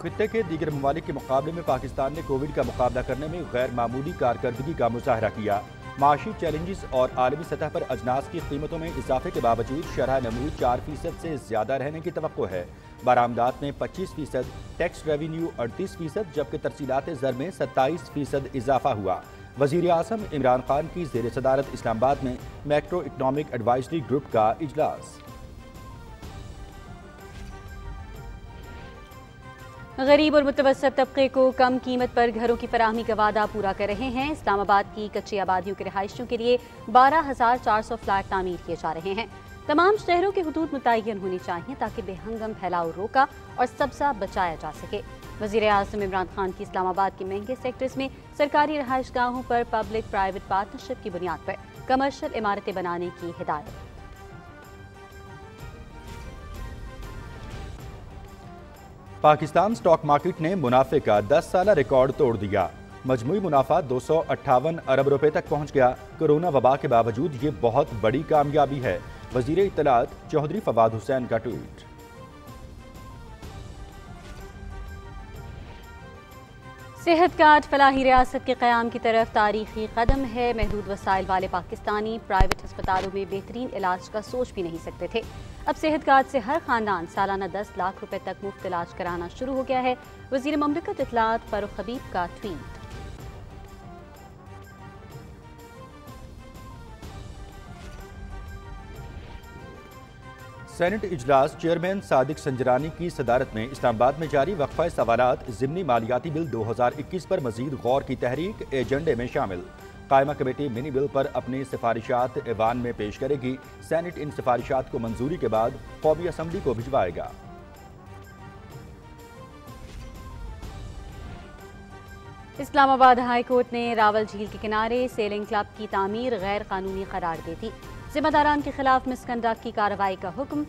خطے کے دیگر ممالک کے مقابلے میں پاکستان نے کووڈ کا مقابلہ کرنے میں غیر معمولی کارکردگی کا مظاہرہ کیا۔ معاشی چیلنجز اور عالمی سطح پر اجناس کی قیمتوں میں اضافے کے باوجود شرح نمو 4% سے زیادہ رہنے کی توقع ہے۔ برآمدات میں 25%، ٹیکس ریونیو 38%، جبکہ ترسیلات زر میں 27% اضافہ ہوا۔ وزیر اعظم عمران خان کی زیر صدارت اسلام آباد میں میکرو اکنامک ایڈوائزری گروپ کا اجلاس۔ غریب اور متوسط طبقے کو کم قیمت پر گھروں کی فراہمی کا وعدہ پورا کر رہے ہیں۔ اسلام آباد کی کچی آبادیوں کے رہائشیوں کے لیے 12,400 فلیٹ تعمیر کیے جا رہے ہیں۔ تمام شہروں کے حدود متعین ہونی چاہیے تاکہ بے ہنگم پھیلاؤ روکا اور سبزہ بچایا جا سکے۔ وزیر اعظم عمران خان کی اسلام آباد کے مہنگے سیکٹرز میں سرکاری رہائش گاہوں پر پبلک پرائیویٹ پارٹنرشپ کی بنیاد پر کمرشل عمارتیں بنانے کی ہدایت۔ پاکستان سٹاک مارکیٹ نے منافع کا 10 سالہ ریکارڈ توڑ دیا۔ مجموعی منافع 258 ارب روپے تک پہنچ گیا۔ کورونا وبا کے باوجود یہ بہت بڑی کامیابی ہے۔ وزیر اطلاعات چودھری فواد حسین کا ٹویٹ۔ صحت کارڈ فلاحی ریاست کے قیام کی طرف تاریخی قدم ہے۔ محدود وسائل والے پاکستانی پرائیویٹ ہسپتالوں میں بہترین علاج کا سوچ بھی نہیں سکتے تھے۔ اب صحت کارڈ سے ہر خاندان سالانہ 10 لاکھ روپے تک مفت علاج کرانا شروع ہو گیا ہے۔ وزیر مملکت اطلاعات فاروق حبیب کا ٹویٹ۔ سینٹ اجلاس چیئرمین صادق سنجرانی کی صدارت میں اسلام آباد میں جاری وقفہ سوالات ضمنی مالیاتی بل 2021 پر مزید غور کی تحریک ایجنڈے میں شامل۔ قائمہ کمیٹی منی بل پر اپنی سفارشات ایوان میں پیش کرے گی۔ سینٹ ان سفارشات کو منظوری کے بعد قومی اسمبلی کو بھجوائے گا۔ اسلام آباد ہائی کورٹ نے راول جھیل کے کنارے سیلنگ کلب کی تعمیر غیر قانونی قرار دے دی۔ ذمہ داران کے خلاف مس کنڈکٹ کی کارروائی کا حکم۔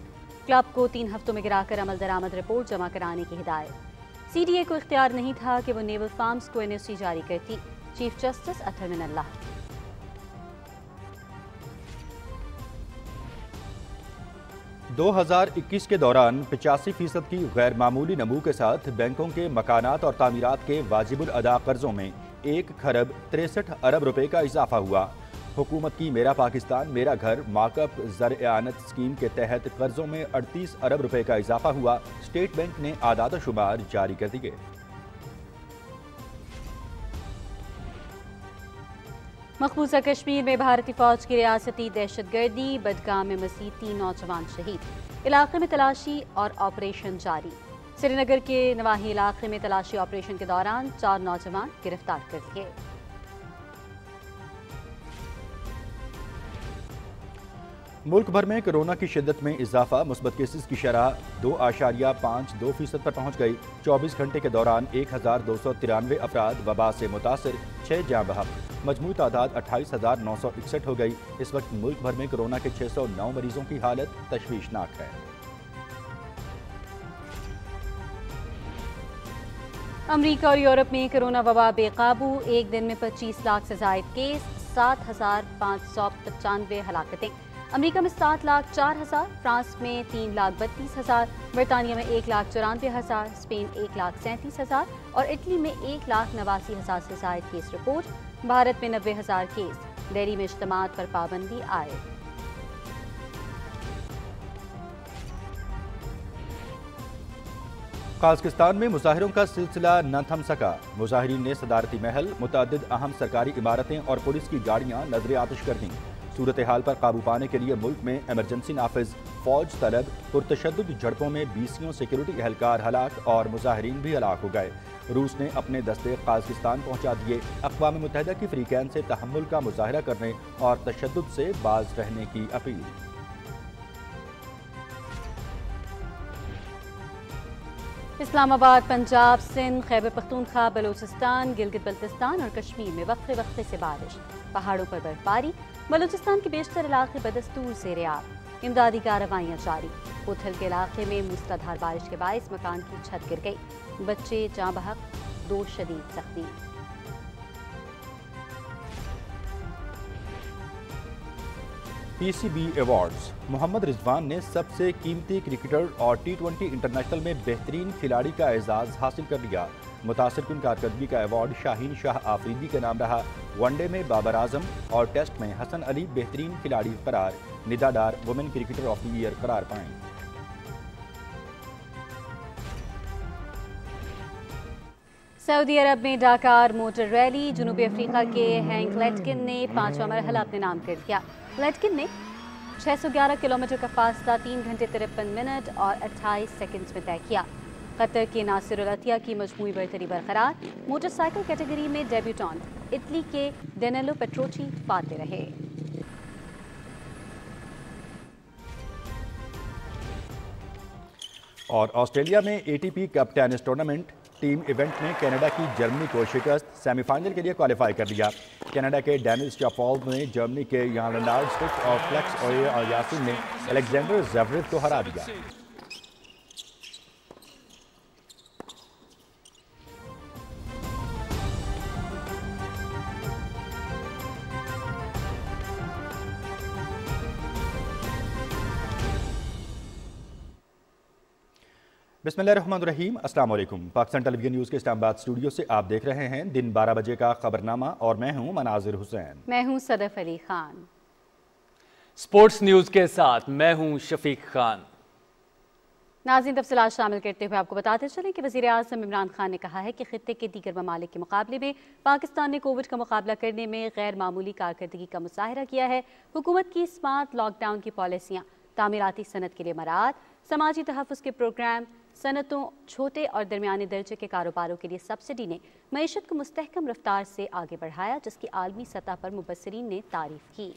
کلب کو 3 ہفتوں میں گرا کر عمل درآمد رپورٹ جمع کرانے کی ہدایت۔ سی ڈی اے کو اختیار نہیں تھا کہ وہ نیول فارمز کو این او سی جاری کرتی۔ چیف جسٹس اطہر من اللہ۔ 2021 کے دوران 85% کی غیر معمولی نمو کے ساتھ بینکوں کے مکانات اور تعمیرات کے واجب الادا قرضوں میں 1 کھرب 63 ارب روپے کا اضافہ ہوا۔ حکومت کی میرا پاکستان میرا گھر مارک اپ زر اعانت اسکیم کے تحت قرضوں میں 38 ارب روپے کا اضافہ ہوا۔ اسٹیٹ بینک نے اعداد و شمار جاری کر دیے۔ مقبوضہ کشمیر میں بھارتی فوج کی ریاستی دہشت گردی، بڈگام میں مزید 3 نوجوان شہید۔ علاقے میں تلاشی اور آپریشن جاری۔ سری نگر کے نواحی علاقے میں تلاشی آپریشن کے دوران 4 نوجوان گرفتار کر لیے۔ ملک بھر میں کورونا کی شدت میں اضافہ، مثبت کیسز کی شرح 2.52% پر پہنچ گئی۔ 24 گھنٹے کے دوران 1293 افراد وبا سے متاثر، 6 جاں بحق۔ مجموعی تعداد 28,961 ہو گئی۔ اس وقت ملک بھر میں کورونا کے 609 مریضوں کی حالت تشویشناک ہے۔ امریکہ اور یورپ میں کورونا وبا بے قابو، ایک دن میں 25 لاکھ سے زائد کیس، 7,595 ہلاکتیں۔ امریکہ میں 7,04,000، فرانس میں 3,32,000، برطانیہ میں 1,94,000، اسپین 1,37,000 اور اٹلی میں 1,89,000 سے زائد کیس رپورٹ۔ بھارت میں 90,000 کیس۔ دہلی میں اجتماعات پر پابندی عائد۔ قازقستان میں مظاہروں کا سلسلہ نہ تھم سکا۔ مظاہرین نے صدارتی محل، متعدد اہم سرکاری عمارتیں اور پولیس کی گاڑیاں نظر آتش کر دیں۔ صورتحال پر قابو پانے کے لیے ملک میں ایمرجنسی نافذ، فوج طلب، پرتشدد جھڑپوں میں 20 سیکیورٹی اہلکار ہلاک اور مظاہرین بھی ہلاک ہو گئے۔ روس نے اپنے دستے قازقستان پہنچا دیے۔ اقوام متحدہ کی فریقین سے تحمل کا مظاہرہ کرنے اور تشدد سے باز رہنے کی اپیل۔ اسلام آباد، پنجاب، سندھ، خیبر پختونخوا، بلوچستان، گلگت بلتستان اور کشمیر میں وقفے وقفے سے بارش، پہاڑوں پر برفباری، بلوچستان کے بیشتر علاقے بدستور زیر آب، امدادی کارروائیاں جاری۔ پوتھل کے علاقے میں موسلادھار بارش کے باعث مکان کی چھت گر گئی، بچے جاں بحق، 2 شدید زخمی۔ PCB awards. محمد رضوان نے سب سے قیمتی کرکٹر اور T20 انٹرنیشنل میں بہترین کھلاڑی کا اعزاز حاصل کر لیا۔ متاثر کن کارکردگی کا ایوارڈ شاہین شاہ آفریدی کے نام رہا۔ ون ڈے میں بابر اعظم اور ٹیسٹ میں حسن علی بہترین کھلاڑی قرار، Nida Dar women cricketer of the year قرار پائیں۔ سعودی عرب میں ڈاکار موٹر ریلی، جنوبی افریقہ کے ہینک لیٹکن نے 5واں مرحلہ اپنے نام کر دیا۔ لیٹکن نے 611 کلومیٹر کا فاصلہ 3 گھنٹے 53 منٹ اور 28 سیکنڈز میں طے کیا۔ قطر کے ناصر العطیہ کی مجموعی برتری برقرار۔ موٹر سائیکل کیٹیگری میں ڈیبیوٹانٹ اٹلی کے ڈینیلو پیٹروچی فاتح رہے۔ اور آسٹریلیا میں ATP cup tennis tournament team event میں کینیڈا کی جرمنی کو شکست، سیمی فائنل کے لیے کوالیفائی کر لیا۔ کینیڈا کے ڈینیل اسٹافالڈ نے جرمنی کے یان لینارڈ اور فلیکس اوئے اور یاسین نے الیگزینڈر زیوریو کو ہرا دیا۔ بسم اللہ الرحمن الرحیم، السلام علیکم۔ پاکستان ٹیلی ویژن نیوز کے اسلام آباد اسٹوڈیو سے آپ دیکھ رہے ہیں دن 12 بجے کا خبرنامہ، اور میں ہوں مناظر حسین۔ میں ہوں صدف علی خان۔ سپورٹس نیوز کے ساتھ میں ہوں شفیق خان۔ ناظرین، تفصیلات شامل کرتے ہوئے آپ کو بتاتے چلیں کہ وزیر اعظم عمران خان نے کہا ہے کہ خطے کے دیگر ممالک کے مقابلے میں پاکستان نے کووڈ کا مقابلہ کرنے میں غیر معمولی کارکردگی کا مظاہرہ کیا ہے۔ حکومت کی اسمارٹ لاک ڈاؤن کی پالیسیاں، تعمیراتی صنعت کے لیے مراعات، سماجی تحفظ کے پروگرام، صنعتوں، چھوٹے اور درمیانے درجے کے کاروباروں کے لیے سبسڈی نے معیشت کو مستحکم رفتار سے آگے بڑھایا، جس کی عالمی سطح پر مبصرین نے تعریف کی۔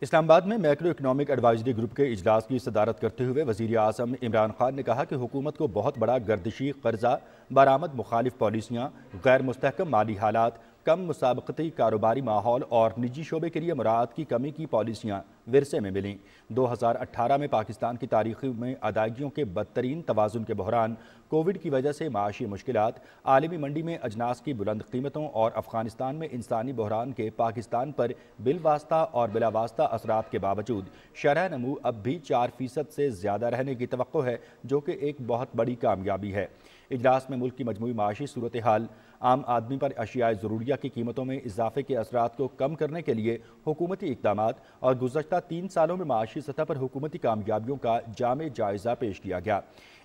اسلام آباد میں میکرو اکنامک ایڈوائزری گروپ کے اجلاس کی صدارت کرتے ہوئے وزیر اعظم عمران خان نے کہا کہ حکومت کو بہت بڑا گردشی قرضہ، برآمد مخالف پالیسیاں، غیر مستحکم مالی حالات، کم مسابقتی کاروباری ماحول اور نجی شعبے کے لیے مراعات کی کمی کی پالیسیاں ورثے میں ملیں۔ 2018 میں پاکستان کی تاریخ میں ادائیگیوں کے بدترین توازن کے بحران، کووڈ کی وجہ سے معاشی مشکلات، عالمی منڈی میں اجناس کی بلند قیمتوں اور افغانستان میں انسانی بحران کے پاکستان پر بالواسطہ اور بلا واسطہ اثرات کے باوجود شرح نمو اب بھی 4% سے زیادہ رہنے کی توقع ہے، جو کہ ایک بہت بڑی کامیابی ہے۔ اجلاس میں ملک کی مجموعی معاشی صورتحال، عام آدمی پر اشیاء ضروریہ کی قیمتوں میں اضافے کے اثرات کو کم کرنے کے لیے حکومتی اقدامات اور گزشتہ 3 سالوں میں معاشی سطح پر حکومتی کامیابیوں کا جامع جائزہ پیش کیا گیا۔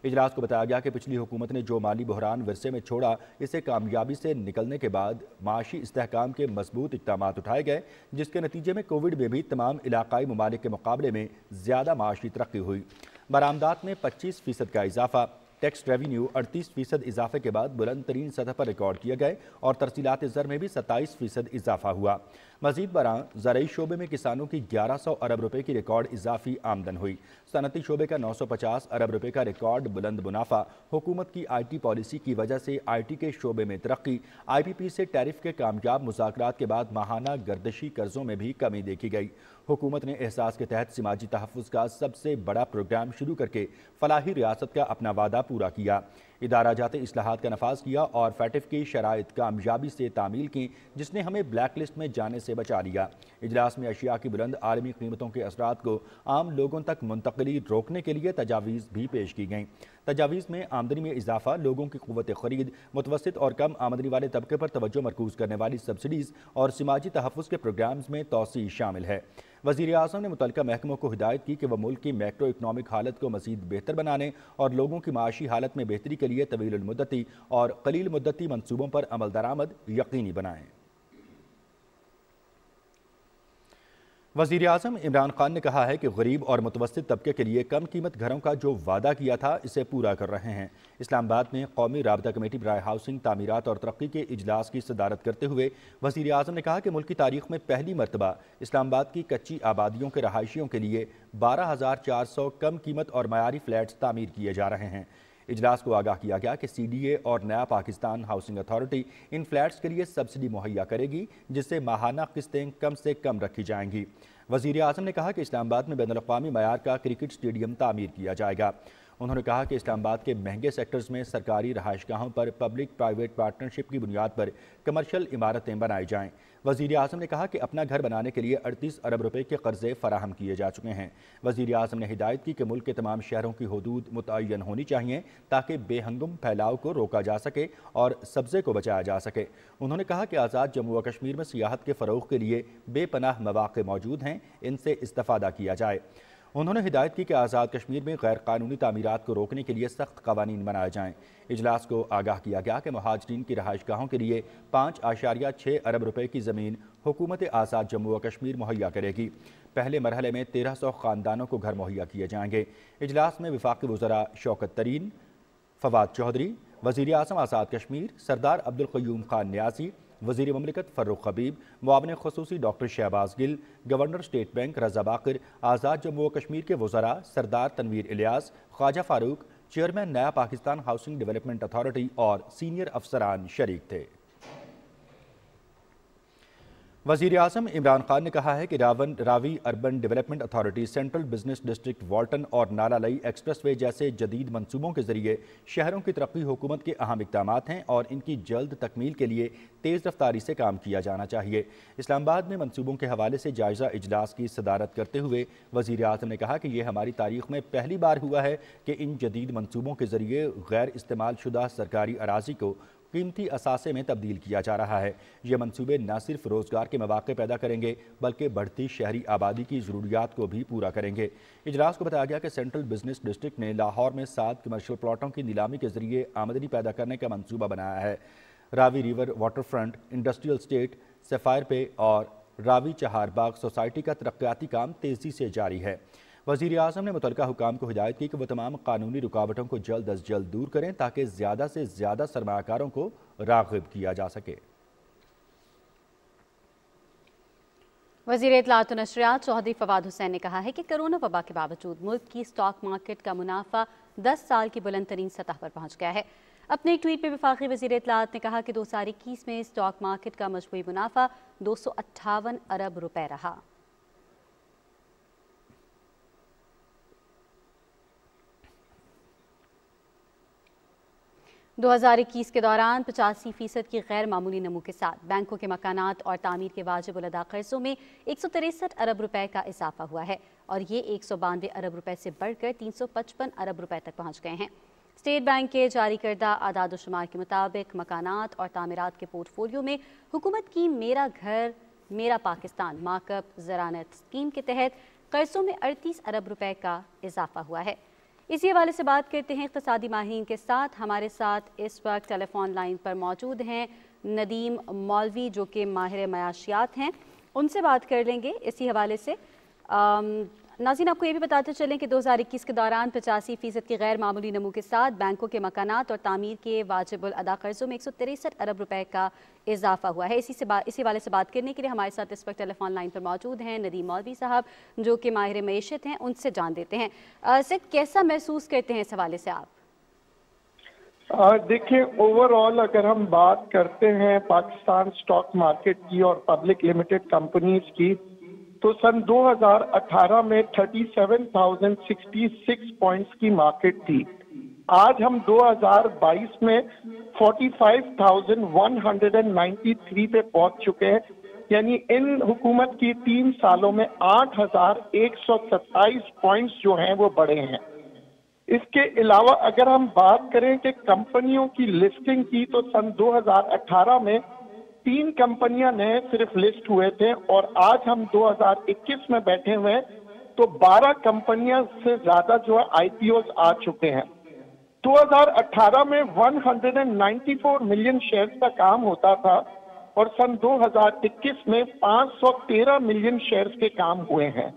اجلاس کو بتایا گیا کہ پچھلی حکومت نے جو مالی بحران ورثے میں چھوڑا، اسے کامیابی سے نکلنے کے بعد معاشی استحکام کے مضبوط اقدامات اٹھائے گئے، جس کے نتیجے میں کووڈ میں بھی تمام علاقائی ممالک کے مقابلے میں زیادہ معاشی ترقی ہوئی۔ برآمدات میں 25% کا اضافہ، ٹیکس ریونیو 38% اضافے کے بعد بلند ترین سطح پر ریکارڈ کیے گئے اور ترسیلات زر میں بھی 27% اضافہ ہوا۔ مزید برآں زرعی شعبے میں کسانوں کی 1100 ارب روپے کی ریکارڈ اضافی آمدن ہوئی۔ صنعتی شعبے کا 950 ارب روپے کا ریکارڈ بلند منافع۔ حکومت کی IT پالیسی کی وجہ سے IT کے شعبے میں ترقی۔ IPP سے ٹیرف کے کامیاب مذاکرات کے بعد ماہانہ گردشی قرضوں میں بھی کمی دیکھی گئی۔ حکومت نے احساس کے تحت سماجی تحفظ کا سب سے بڑا پروگرام شروع کر کے فلاحی ریاست کا اپنا وعدہ پورا کیا۔ ادارہ جاتی اصلاحات کا نفاذ کیا اور فیٹف کی شرائط کامیابی سے تعمیل کی، جس نے ہمیں بلیک لسٹ میں جانے سے بچا لیا۔ اجلاس میں اشیاء کی بلند عالمی قیمتوں کے اثرات کو عام لوگوں تک منتقلی روکنے کے لیے تجاویز بھی پیش کی گئیں۔ تجاویز میں آمدنی میں اضافہ، لوگوں کی قوت خرید، متوسط اور کم آمدنی والے طبقے پر توجہ مرکوز کرنے والی سبسڈیز اور سماجی تحفظ کے پروگرامز میں توسیع شامل ہے۔ وزیر اعظم نے متعلقہ محکموں کو ہدایت کی کہ وہ ملک کی میکرو اکنامک حالت کو مزید بہتر بنانے اور لوگوں کی معاشی حالت میں بہتری کے لیے طویل المدتی اور قلیل مدتی منصوبوں پر عمل درآمد یقینی بنائیں۔ وزیر اعظم عمران خان نے کہا ہے کہ غریب اور متوسط طبقے کے لیے کم قیمت گھروں کا جو وعدہ کیا تھا، اسے پورا کر رہے ہیں۔ اسلام آباد میں قومی رابطہ کمیٹی برائے ہاؤسنگ، تعمیرات اور ترقی کے اجلاس کی صدارت کرتے ہوئے وزیر اعظم نے کہا کہ ملک کی تاریخ میں پہلی مرتبہ اسلام آباد کی کچی آبادیوں کے رہائشیوں کے لیے 12,400 کم قیمت اور معیاری فلیٹس تعمیر کیے جا رہے ہیں۔ اجلاس کو آگاہ کیا گیا کہ CDA اور نیا Pakistan housing authority in flats کے لیے سبسڈی مہیا کرے گی، جس سے ماہانہ قسطیں کم سے کم رکھی جائیں گی۔ وزیر اعظم نے کہا کہ اسلام آباد میں بین الاقوامی معیار کا کرکٹ اسٹیڈیم تعمیر کیا جائے گا۔ انہوں نے کہا کہ اسلام آباد کے مہنگے سیکٹرز میں سرکاری رہائش گاہوں پر پبلک پرائیویٹ پارٹنرشپ کی بنیاد پر کمرشل عمارتیں بنائی جائیں۔ وزیر اعظم نے کہا کہ اپنا گھر بنانے کے لیے 38 ارب روپے کے قرضے فراہم کیے جا چکے ہیں۔ وزیر اعظم نے ہدایت کی کہ ملک کے تمام شہروں کی حدود متعین ہونی چاہیے تاکہ بے ہنگم پھیلاؤ کو روکا جا سکے اور سبزے کو بچایا جا سکے۔ انہوں نے کہا کہ آزاد جموں و کشمیر میں سیاحت کے فروغ کے لیے بے پناہ مواقع موجود ہیں، ان سے استفادہ کیا جائے۔ انہوں نے ہدایت کی کہ آزاد کشمیر میں غیر قانونی تعمیرات کو روکنے کے لیے سخت قوانین بنائے جائیں۔ اجلاس کو آگاہ کیا گیا کہ مہاجرین کی رہائش گاہوں کے لیے 5.6 ارب روپے کی زمین حکومت آزاد جموں و کشمیر مہیا کرے گی۔ پہلے مرحلے میں 1300 خاندانوں کو گھر مہیا کیے جائیں گے۔ اجلاس میں وفاقی وزراء شوکت ترین، فواد چودھری، وزیر اعظم آزاد کشمیر سردار عبدالقیوم خان نیازی، وزیر مملکت فروخ حبیب، معاون خصوصی ڈاکٹر شہباز گل، گورنر اسٹیٹ بینک رضا باقر، آزاد جموں و کشمیر کے وزراء سردار تنویر الیاس، خواجہ فاروق، چیئرمین نیا پاکستان ہاؤسنگ ڈیولپمنٹ اتھارٹی اور سینئر افسران شریک تھے۔ وزیر اعظم عمران خان نے کہا ہے کہ Ravi urban development authority central business district Walton اور نالا لئی ایکسپریس وے جیسے جدید منصوبوں کے ذریعے شہروں کی ترقی حکومت کے اہم اقدامات ہیں اور ان کی جلد تکمیل کے لیے تیز رفتاری سے کام کیا جانا چاہیے۔ اسلام آباد میں منصوبوں کے حوالے سے جائزہ اجلاس کی صدارت کرتے ہوئے وزیر اعظم نے کہا کہ یہ ہماری تاریخ میں پہلی بار ہوا ہے کہ ان جدید منصوبوں کے ذریعے غیر استعمال شدہ سرکاری اراضی کو قیمتی اثاثے میں تبدیل کیا جا رہا ہے۔ یہ منصوبے نہ صرف روزگار کے مواقع پیدا کریں گے بلکہ بڑھتی شہری آبادی کی ضروریات کو بھی پورا کریں گے۔ اجلاس کو بتایا گیا کہ سینٹرل بزنس ڈسٹرکٹ نے لاہور میں 7 کمرشل پلاٹوں کی نیلامی کے ذریعے آمدنی پیدا کرنے کا منصوبہ بنایا ہے۔ Ravi river waterfront, industrial estate, Sapphire Bay اور راوی چہار باغ سوسائٹی کا ترقیاتی کام تیزی سے جاری ہے۔ وزیر اعظم نے متعلقہ حکام کو ہدایت کی کہ وہ تمام قانونی رکاوٹوں کو جلد از جلد دور کریں تاکہ زیادہ سے زیادہ سرمایہ کاروں کو راغب کیا جا سکے۔ وزیر اطلاعات و نشریات چودھری فواد حسین نے کہا ہے کہ کرونا وبا کے باوجود ملک کی سٹاک مارکیٹ کا منافع 10 سال کی بلند ترین سطح پر پہنچ گیا ہے۔ اپنے ایک ٹویٹ پہ وفاقی وزیر اطلاعات نے کہا کہ 2021 میں سٹاک مارکیٹ کا مجموعی منافع 258 ارب روپے رہا۔ 2021 کے دوران 85% کی غیر معمولی نمو کے ساتھ بینکوں کے مکانات اور تعمیر کے واجب الادا قرضوں میں 163 ارب روپے کا اضافہ ہوا ہے اور یہ 192 ارب روپے سے بڑھ کر 355 ارب روپے تک پہنچ گئے ہیں۔ اسٹیٹ بینک کے جاری کردہ اعداد و شمار کے مطابق مکانات اور تعمیرات کے پورٹ فولیو میں حکومت کی میرا گھر میرا پاکستان مارک اپ زرانت اسکیم کے تحت قرضوں میں 38 ارب روپے کا اضافہ ہوا ہے۔ اسی حوالے سے بات کرتے ہیں اقتصادی ماہرین کے ساتھ۔ ہمارے ساتھ اس وقت ٹیلی فون لائن پر موجود ہیں ندیم مولوی جو کہ ماہر معاشیات ہیں، ان سے بات کر لیں گے اسی حوالے سے۔ ناظرین آپ کو یہ بھی بتاتے چلیں کہ 2021 کے دوران 85% کی غیر معمولی نمو کے ساتھ بینکوں کے مکانات اور تعمیر کے واجب الادا قرضوں میں 163 ارب روپے کا اضافہ ہوا ہے۔ اسی حوالے سے بات کرنے کے لیے ہمارے ساتھ اس وقت ٹیلی فون لائن پر موجود ہیں ندیم مولوی صاحب جو کہ ماہر معیشت ہیں، ان سے جان دیتے ہیں۔ سر کیسا محسوس کرتے ہیں اس حوالے سے آپ؟ دیکھیں اوور آل اگر ہم بات کرتے ہیں پاکستان سٹاک مارکیٹ کی اور پبلک لمیٹڈ کمپنیز کی تو سن 2018 میں 37,066 پوائنٹس کی مارکیٹ تھی۔ آج ہم 2022 میں 45,193 پہ پہنچ چکے ہیں، یعنی ان حکومت کی 3 سالوں میں 8,127 پوائنٹس جو ہیں وہ بڑھے ہیں۔ اس کے علاوہ اگر ہم بات کریں کہ کمپنیوں کی لسٹنگ کی تو سن 2018 میں 3 کمپنیاں نئے صرف لسٹ ہوئے تھے اور آج ہم 2021 میں بیٹھے ہوئے تو 12 کمپنیاں سے زیادہ جو ہے آئی پی اوز آ چکے ہیں۔ 2018 میں 194 ملین شیئرز کا کام ہوتا تھا اور سن 2021 میں 513 ملین شیئرز کے کام ہوئے ہیں۔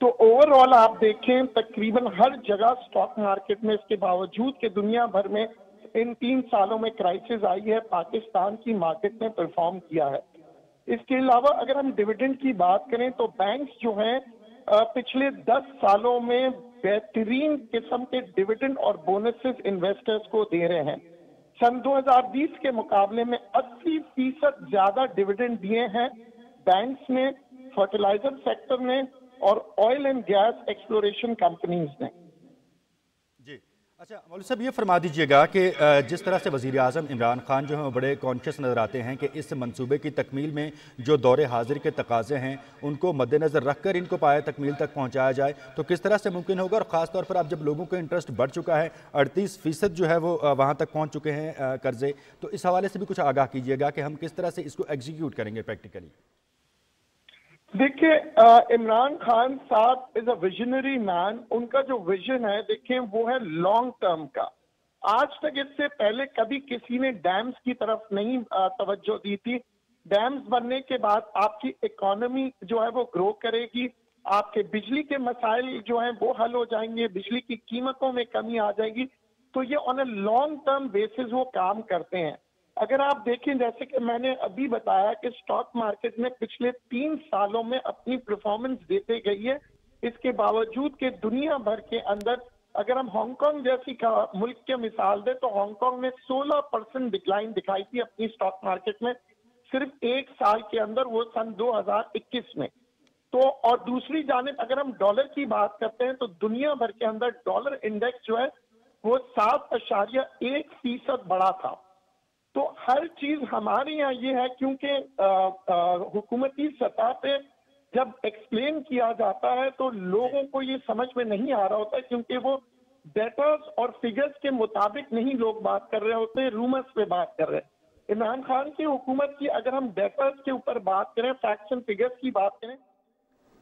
تو اوور آل آپ دیکھیں تقریباً ہر جگہ سٹاک مارکیٹ میں اس کے باوجود کہ دنیا بھر میں ان 3 سالوں میں کرائسس آئی ہے، پاکستان کی مارکیٹ نے پرفارم کیا ہے۔ اس کے علاوہ اگر ہم ڈیویڈنڈ کی بات کریں تو بینکس جو ہیں پچھلے 10 سالوں میں بہترین قسم کے ڈیویڈنڈ اور بونسز انویسٹرز کو دے رہے ہیں۔ سن 2020 کے مقابلے میں 80% زیادہ ڈیویڈنڈ دیے ہیں بینکس نے، فرٹیلائزر سیکٹر نے اور oil and gas exploration companies نے۔ جی अच्छा मौलवी साहब, ये फरमा दीजिएगा कि जिस तरह से वज़ीर आज़म इमरान खान जो हैं वो बड़े कॉन्शियस नज़र आते हैं कि इस मंसूबे की तकमील में जो दौरे हाजिर के तकाजे हैं उनको मद्देनज़र रख कर इनको पाया तकमील तक पहुँचाया जाए, तो किस तरह से मुमकिन होगा? और ख़ास तौर पर अब जब लोगों का इंटरेस्ट बढ़ चुका है, 38% जो है वो वहाँ तक पहुँच चुके हैं कर्ज़े, तो इस हवाले से भी कुछ आगाह कीजिएगा कि हम किस तरह से इसको एग्जीक्यूट करेंगे प्रैक्टिकली। देखिए, इमरान खान साहब इज अ विजनरी मैन। उनका जो विजन है देखिए वो है लॉन्ग टर्म का। आज तक इससे पहले कभी किसी ने डैम्स की तरफ नहीं तवज्जो दी थी। डैम्स बनने के बाद आपकी इकोनॉमी जो है वो ग्रो करेगी, आपके बिजली के मसाइल जो हैं वो हल हो जाएंगे, बिजली की कीमतों में कमी आ जाएगी। तो ये on a long term basis वो काम करते हैं। अगर आप देखें, जैसे कि मैंने अभी बताया कि स्टॉक मार्केट में पिछले 3 सालों में अपनी परफॉर्मेंस देते गई है। इसके बावजूद कि दुनिया भर के अंदर अगर हम हांगकांग जैसी मुल्क के मिसाल दें तो हांगकांग में 16% डिक्लाइन दिखाई थी अपनी स्टॉक मार्केट में सिर्फ 1 साल के अंदर, वो सन 2021 में। तो और दूसरी जानिब अगर हम डॉलर की बात करते हैं तो दुनिया भर के अंदर डॉलर इंडेक्स जो है वो 7.1% बढ़ा था। तो हर चीज हमारे यहाँ ये है, क्योंकि हुकूमती सतह पे जब एक्सप्लेन किया जाता है तो लोगों को ये समझ में नहीं आ रहा होता, क्योंकि वो डेटास और फिगर्स के मुताबिक नहीं लोग बात कर रहे होते, रूमर्स पे बात कर रहे हैं। इमरान खान की हुकूमत की अगर हम डेटास के ऊपर बात करें, फैक्ट्स एंड फिगर्स की बात करें।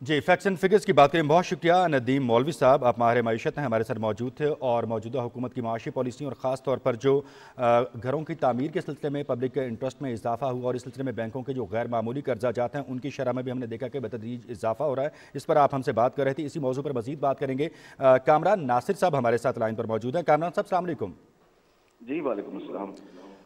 जी, फैक्ट्स एंड फिगर्स की बात करें। बहुत शुक्रिया नदीम मौलवी साहब, आप माहिर मईशत हैं, हमारे साथ मौजूद थे और मौजूदा हुकूमत की माशी पॉलिसी और ख़ास तौर पर जो घरों की तामीर के सिलसिले में पब्लिक के इंटरेस्ट में इजाफा हुआ और इस सिलसिले में बैंकों के जो गैर मामूली कर्जा जाते हैं उनकी शरह में भी हमने देखा कि बतदरीज इजाफा हो रहा है। इस पर आप हमसे बात कर रहे थे, इसी मौजू पर मजीद बात करेंगे। कामरान नासिर साहब हमारे साथ लाइन पर मौजूद हैं। कामरान साहब अस्सलाम वालेकुम। जी वालेकुम अस्सलाम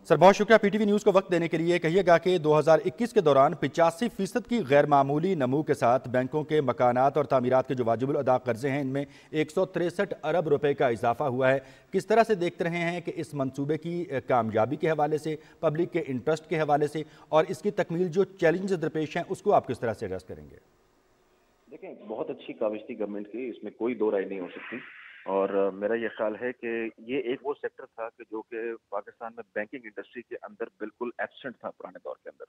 सर, बहुत शुक्रिया पीटीवी न्यूज़ को वक्त देने के लिए। कहिएगा कि 2021 के दौरान 85% की गैर मामूली नमू के साथ बैंकों के मकानात और तामीरात के जो वाजिबुल अदा कर्जे हैं इनमें 163 अरब रुपए का इजाफा हुआ है। किस तरह से देखते रहे हैं कि इस मंसूबे की कामयाबी के हवाले से, पब्लिक के इंटरेस्ट के हवाले से और इसकी तकमील जो चैलेंजेस दरपेश हैं उसको आप किस तरह से एड्रेस करेंगे? देखें, बहुत अच्छी काबिज थी गवर्नमेंट की, इसमें कोई दो राय नहीं हो सकती। और मेरा ये ख्याल है कि ये एक वो सेक्टर था कि जो कि पाकिस्तान में बैंकिंग इंडस्ट्री के अंदर बिल्कुल एब्सेंट था पुराने दौर के अंदर,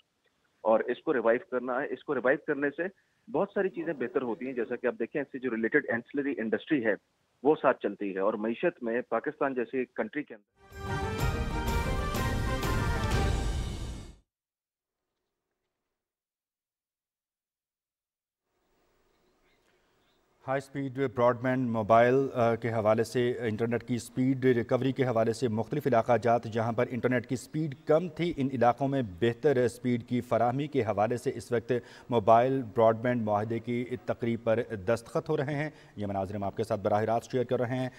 और इसको रिवाइव करना है। इसको रिवाइव करने से बहुत सारी चीज़ें बेहतर होती हैं, जैसा कि आप देखें इससे जो रिलेटेड एंसिलरी इंडस्ट्री है वो साथ चलती है, और मईशत में पाकिस्तान जैसी कंट्री के अंदर हाई स्पीड ब्रॉडबैंड मोबाइल के हवाले से, इंटरनेट की स्पीड रिकवरी के हवाले से मुख्तलिफ इलाका जात जहाँ पर इंटरनेट की स्पीड कम थी, इन इलाकों में बेहतर स्पीड की फराहमी के हवाले से इस वक्त मोबाइल ब्रॉडबैंड माहदे की तकरीब पर दस्तखत हो रहे हैं। ये मनाज़िर हम आपके साथ बराह रास्त शेयर कर रहे हैं।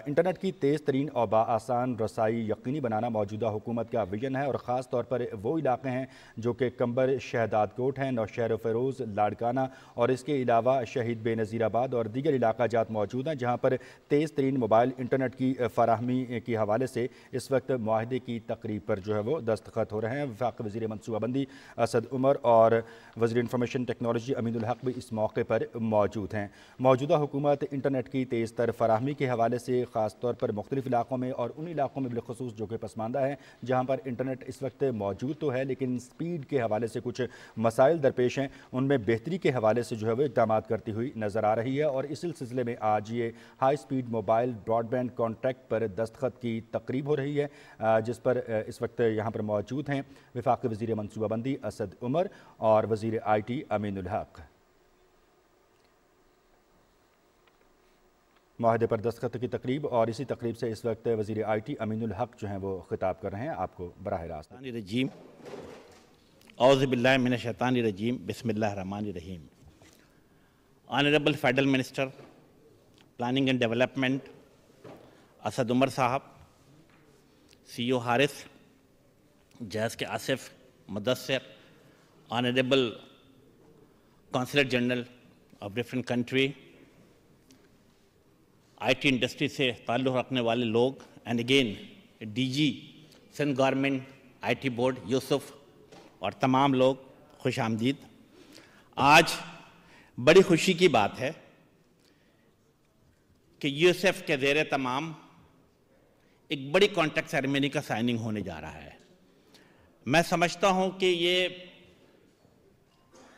इंटरनेट की तेज़ तरीन और बाआसान रसाई यकीनी बनाना मौजूदा हुकूमत का विजन है, और ख़ास तौर पर वो इलाके हैं जो कि कंबर शहदाद कोट हैं, नौशहर फ़िरोज़, लाड़काना और इसके अलावा शहीद बेनज़ीराबाद और दीगर इलाका जात मौजूद हैं, जहाँ पर तेज़ तरीन मोबाइल इंटरनेट की फराहमी के हवाले से इस वक्त माहदे की तकरीब पर जो है वो दस्तखत हो रहे हैं। वफाक वज़ीर मनसूबाबंदी असद उमर और वज़ीर इंफॉर्मेशन टेक्नोलॉजी अमीनुल हक भी इस मौके पर मौजूद हैं। मौजूदा हुकूमत इंटरनेट की तेज़ तर फराहमी के हवाले से ख़ास तौर पर मुख्तलिफ इलाकों में और उन इलाकों में बिलखुसूस जो कि पसमानदा है जहाँ पर इंटरनेट इस वक्त मौजूद तो है लेकिन स्पीड के हवाले से कुछ मसाइल दरपेश हैं, उनमें बेहतरी के हवाले से जो है वो इक़दाम करती हुई नज़र आ रही है। और इस सिलसिले में आज ये high speed mobile broadband contract पर दस्तखत की तकरीब हो रही है, जिस पर इस वक्त यहाँ पर मौजूद हैं वफाकी वज़ीर मनसूबाबंदी असद उमर और वज़ीर IT अमीनुल हक। माहदे पर दस्तखत की तकरीब और इसी तकरीब से इस वक्त वज़ीर IT अमीनुल हक जो हैं वो खिताब कर रहे हैं, आपको बराह रास्त। औज़ु बिल्लाहि मिनश शैतानिर रजीम, बिस्मिल्लाहिर रहमानिर रहीम। Honorable Federal Minister, Planning and Development, Asad Umar साहब, CEO हारिस, जैस के Asif, Mudassir, Honorable Consulate General of different country, IT industry से ताल्लुक़ रखने वाले लोग, and again DG Sindh government IT board Yousuf और तमाम लोग, खुश आमदीद। आज बड़ी खुशी की बात है कि यूएसएफ के ज़ेर तमाम ایک بڑی کانٹریکٹ سیریمنی کا سائننگ ہونے جا رہا ہے. میں سمجھتا ہوں کہ یہ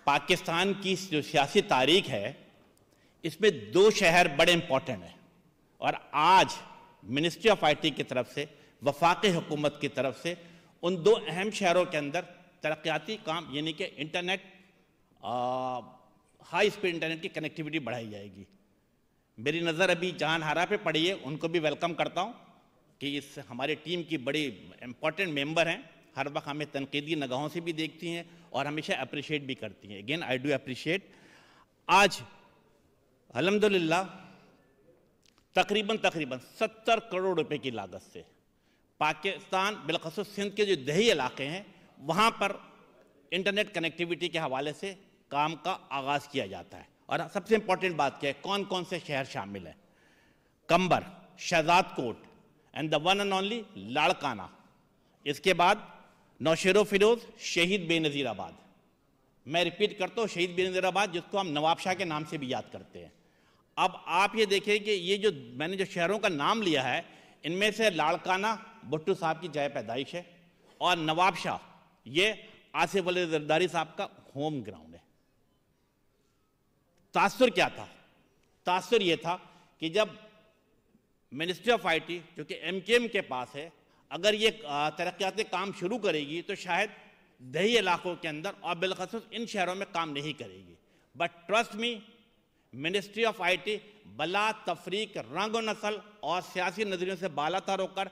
پاکستان کی جو سیاسی تاریخ ہے اس میں 2 شہر بڑے امپورٹنٹ ہیں، اور آج منسٹری آف آئی ٹی کی طرف سے، وفاقی حکومت کی طرف سے ان 2 اہم شہروں کے اندر ترقیاتی کام یعنی کہ انٹرنیٹ، ہائی اسپیڈ انٹرنیٹ کی کنیکٹیوٹی بڑھائی جائے گی. میری نظر ابھی جہان ہارا پہ پڑی ہے، ان کو بھی ویلکم کرتا ہوں کہ اس ہماری ٹیم کی بڑی امپورٹنٹ ممبر ہیں، ہر وقت ہمیں تنقیدی نگاہوں سے بھی دیکھتی ہیں اور ہمیشہ اپریشیٹ بھی کرتی ہیں. Again I do appreciate. آج الحمدللہ تقریباً 70 کروڑ روپے کی لاگت سے پاکستان بالخصوص سندھ کے جو دیہی علاقے ہیں وہاں پر انٹرنیٹ کنیکٹیوٹی کے حوالے سے کام کا آغاز کیا جاتا ہے. اور سب سے امپورٹنٹ بات کیا ہے، کون کون سے شہر شامل ہیں؟ Kambar, Shahdadkot and the one and only Larkana. اس کے بعد نوشیرو فیروز، شہید بے نظیر آباد. میں ریپیٹ کرتا ہوں، شہید بے نظیر آباد جس کو ہم نواب شاہ کے نام سے بھی یاد کرتے ہیں. اب آپ یہ دیکھیں کہ یہ جو میں نے جو شہروں کا نام لیا ہے ان میں سے لاڑکانہ بھٹو صاحب کی جائے پیدائش ہے، اور نواب شاہ یہ آصف علی زرداری صاحب کا ہوم گراؤنڈ ہے. تاثر کیا تھا؟ تاثر یہ تھا کہ جب منسٹری آف آئی ٹی جو کہ ایم کے ایم کے پاس ہے اگر یہ ترقیاتی کام شروع کرے گی تو شاید دیہی علاقوں کے اندر اور بالخصوص ان شہروں میں کام نہیں کرے گی. But trust me, ministry of I T بلا تفریق رنگ و نسل اور سیاسی نظریوں سے بالا تر ہو کر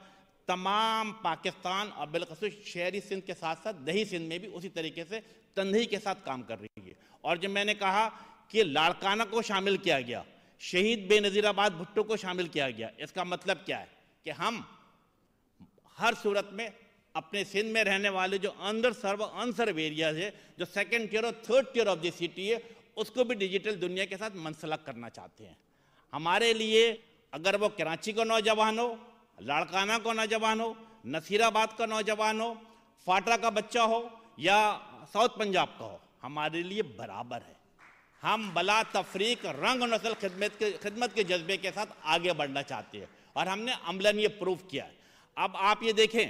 تمام پاکستان اور بالخصوص شہری سندھ کے ساتھ ساتھ دیہی سندھ میں بھی اسی طریقے سے تندہی کے ساتھ کام کر رہی ہے. اور جب میں نے کہا کہ لاڑکانہ کو شامل کیا گیا، شہید بے نظیر آباد بھٹو کو شامل کیا گیا، اس کا مطلب کیا ہے کہ ہم ہر صورت میں اپنے سندھ میں رہنے والے جو انڈر سرو انسرو ایریاز ہے، جو سیکنڈ ٹیئر اور third tier of the city ہے، اس کو بھی ڈیجیٹل دنیا کے ساتھ منسلک کرنا چاہتے ہیں. ہمارے لیے اگر وہ کراچی کا نوجوان ہو، لاڑکانہ کا نوجوان ہو، نصیر آباد کا نوجوان ہو، فاٹا کا بچہ ہو یا ساؤتھ پنجاب کا ہو، ہمارے لیے برابر ہے. ہم بلا تفریق رنگ و نسل خدمت کے جذبے کے ساتھ آگے بڑھنا چاہتے ہیں، اور ہم نے عملاً یہ پروف کیا ہے. اب آپ یہ دیکھیں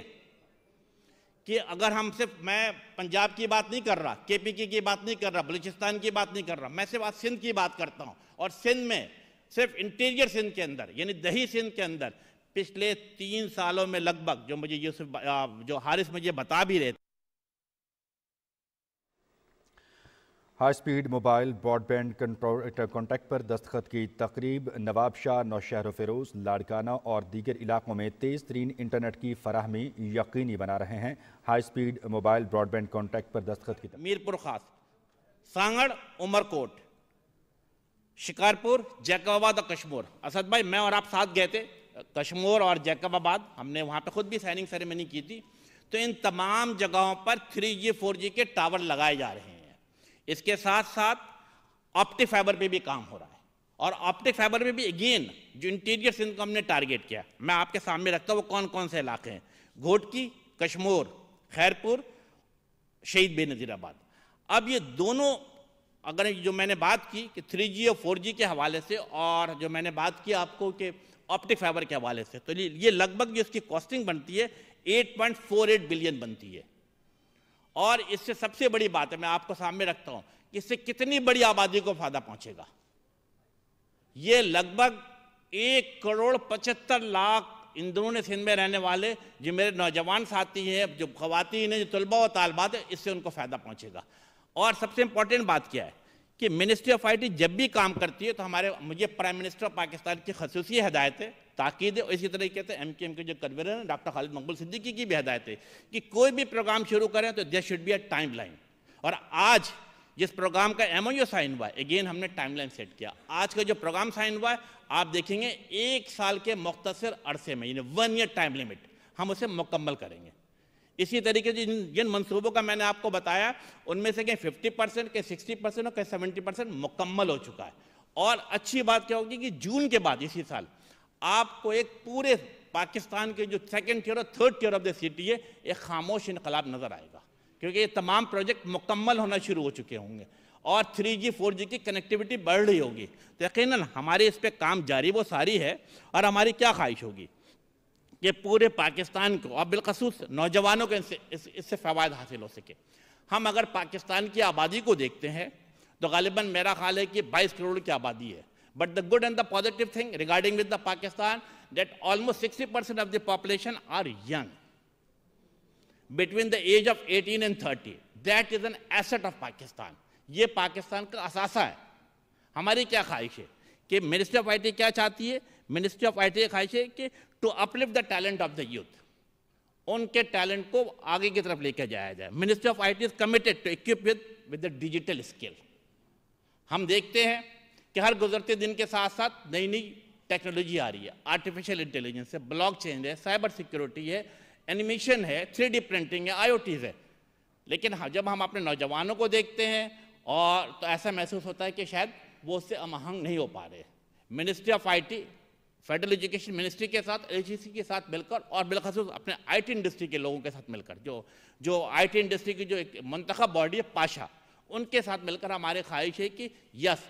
کہ اگر ہم صرف، میں پنجاب کی بات نہیں کر رہا، کے پی کی بات نہیں کر رہا، بلوچستان کی بات نہیں کر رہا، میں صرف آج سندھ کی بات کرتا ہوں. اور سندھ میں صرف انٹیریئر سندھ کے اندر یعنی دیہی سندھ کے اندر پچھلے 3 سالوں میں لگ بھگ جو مجھے جو حارث مجھے بتا بھی رہے تھے، high speed mobile broadband contact پر دستخط کی تقریب. نواب شاہ، نوشہر و فیروز، لاڑکانہ اور دیگر علاقوں میں تیز ترین انٹرنیٹ کی فراہمی یقینی بنا رہے ہیں. High speed mobile broadband contact پر دستخط کی تقریب میرپور خاص، سانگڑ، عمرکوٹ، شکارپور، جیکب آباد اور کشمور. اسد بھائی، میں اور آپ ساتھ گئے تھے کشمور اور جیکب آباد، ہم نے وہاں پہ خود بھی سائننگ سیریمنی کی تھی. تو ان تمام جگہوں پر 3G 4G کے ٹاور لگائے جا رہے ہیں. اس کے ساتھ ساتھ آپٹک فائبر پہ بھی کام ہو رہا ہے، اور آپٹک فائبر پہ بھی اگین جو انٹیریئر سندھ کو ہم نے ٹارگیٹ کیا، میں آپ کے سامنے رکھتا ہوں وہ کون کون سے علاقے ہیں. گھوٹکی، کشمور، خیرپور، شہید بے نظیر آباد. اب یہ دونوں اگر جو میں نے بات کی کہ 3G اور 4G کے حوالے سے، اور جو میں نے بات کی آپ کو کہ آپٹک فائبر کے حوالے سے، تو یہ لگ بھگ جو اس کی کاسٹنگ بنتی ہے 8.48 بلین بنتی ہے. اور اس سے سب سے بڑی بات ہے، میں آپ کو سامنے رکھتا ہوں کہ اس سے کتنی بڑی آبادی کو فائدہ پہنچے گا. یہ لگ بھگ 1.75 کروڑ اندرون سندھ میں رہنے والے جو میرے نوجوان ساتھی ہیں، جو خواتین ہیں، جو طلباء و طالبات ہیں، اس سے ان کو فائدہ پہنچے گا. اور سب سے امپورٹنٹ بات کیا ہے کہ منسٹری آف آئی ٹی جب بھی کام کرتی ہے تو مجھے پرائم منسٹر آف پاکستان کی خصوصی ہدایت ہے، تاکید ہے، اور اسی طریقے سے ایم کے ایم کے جو کنوینر ہیں ڈاکٹر خالد مقبول صدیقی کی بھی ہدایت ہے کہ کوئی بھی پروگرام شروع کریں تو there should be a timeline. اور آج جس پروگرام کا MOU سائن ہوا ہے، اگین ہم نے ٹائم لائن سیٹ کیا. آج کا جو پروگرام سائن ہوا ہے آپ دیکھیں گے 1 سال کے مختصر عرصے میں، یعنی 1 ایئر ٹائم لیمٹ، ہم اسے مکمل کریں گے. اسی طریقے سے جن منصوبوں کا میں نے آپ کو بتایا ان میں سے کہ 50%، کہ 60% اور کہ 70% مکمل ہو چکا ہے. اور اچھی بات کیا ہوگی کہ جون کے بعد اسی سال آپ کو ایک پورے پاکستان کے جو سیکنڈ ٹیئر اور third tier of the city ہے ایک خاموش انقلاب نظر آئے گا، کیونکہ یہ تمام پروجیکٹ مکمل ہونا شروع ہو چکے ہوں گے اور 3G 4G کی کنیکٹیوٹی بڑھ رہی ہوگی. تو یقیناً ہماری اس پہ کام جاری وہ ساری ہے. اور ہماری کیا خواہش ہوگی कि पूरे पाकिस्तान को और बिलखसूस नौजवानों को इससे फ़वायद हासिल हो सके। हम अगर पाकिस्तान की आबादी को देखते हैं तो गालिबन मेरा ख्याल है कि 22 करोड़ की आबादी है। But the good and the positive thing regarding with the Pakistan that almost 60% of the population are young between the age of 18 and 30। That is an asset of Pakistan. ये पाकिस्तान का असासा है। हमारी क्या ख्वाहिश है कि मिनिस्ट्री ऑफ IT क्या चाहती है? मिनिस्ट्री ऑफ IT की ख्वाहिश है कि to uplift the talent of the youth, उनके टैलेंट को आगे की तरफ लेकर जाया जाए। Ministry of IT is committed to equip with the digital skill. हम देखते हैं कि हर गुजरते दिन के साथ साथ नई नई टेक्नोलॉजी आ रही है। आर्टिफिशियल इंटेलिजेंस है, ब्लॉकचेन है, साइबर सिक्योरिटी है, एनिमेशन है, 3D प्रिंटिंग है, IoTs है। लेकिन जब हम अपने नौजवानों को देखते हैं और तो ऐसा महसूस होता है कि शायद वो उससे हमआहंग नहीं हो पा रहे। Ministry of IT federal education ministry के साथ, LGC के साथ मिलकर और बिलखसूस अपने IT इंडस्ट्री के लोगों के साथ मिलकर, जो IT इंडस्ट्री की जो एक मुंतखब बॉडी है पाशा, उनके साथ मिलकर हमारी ख्वाहिश है कि यस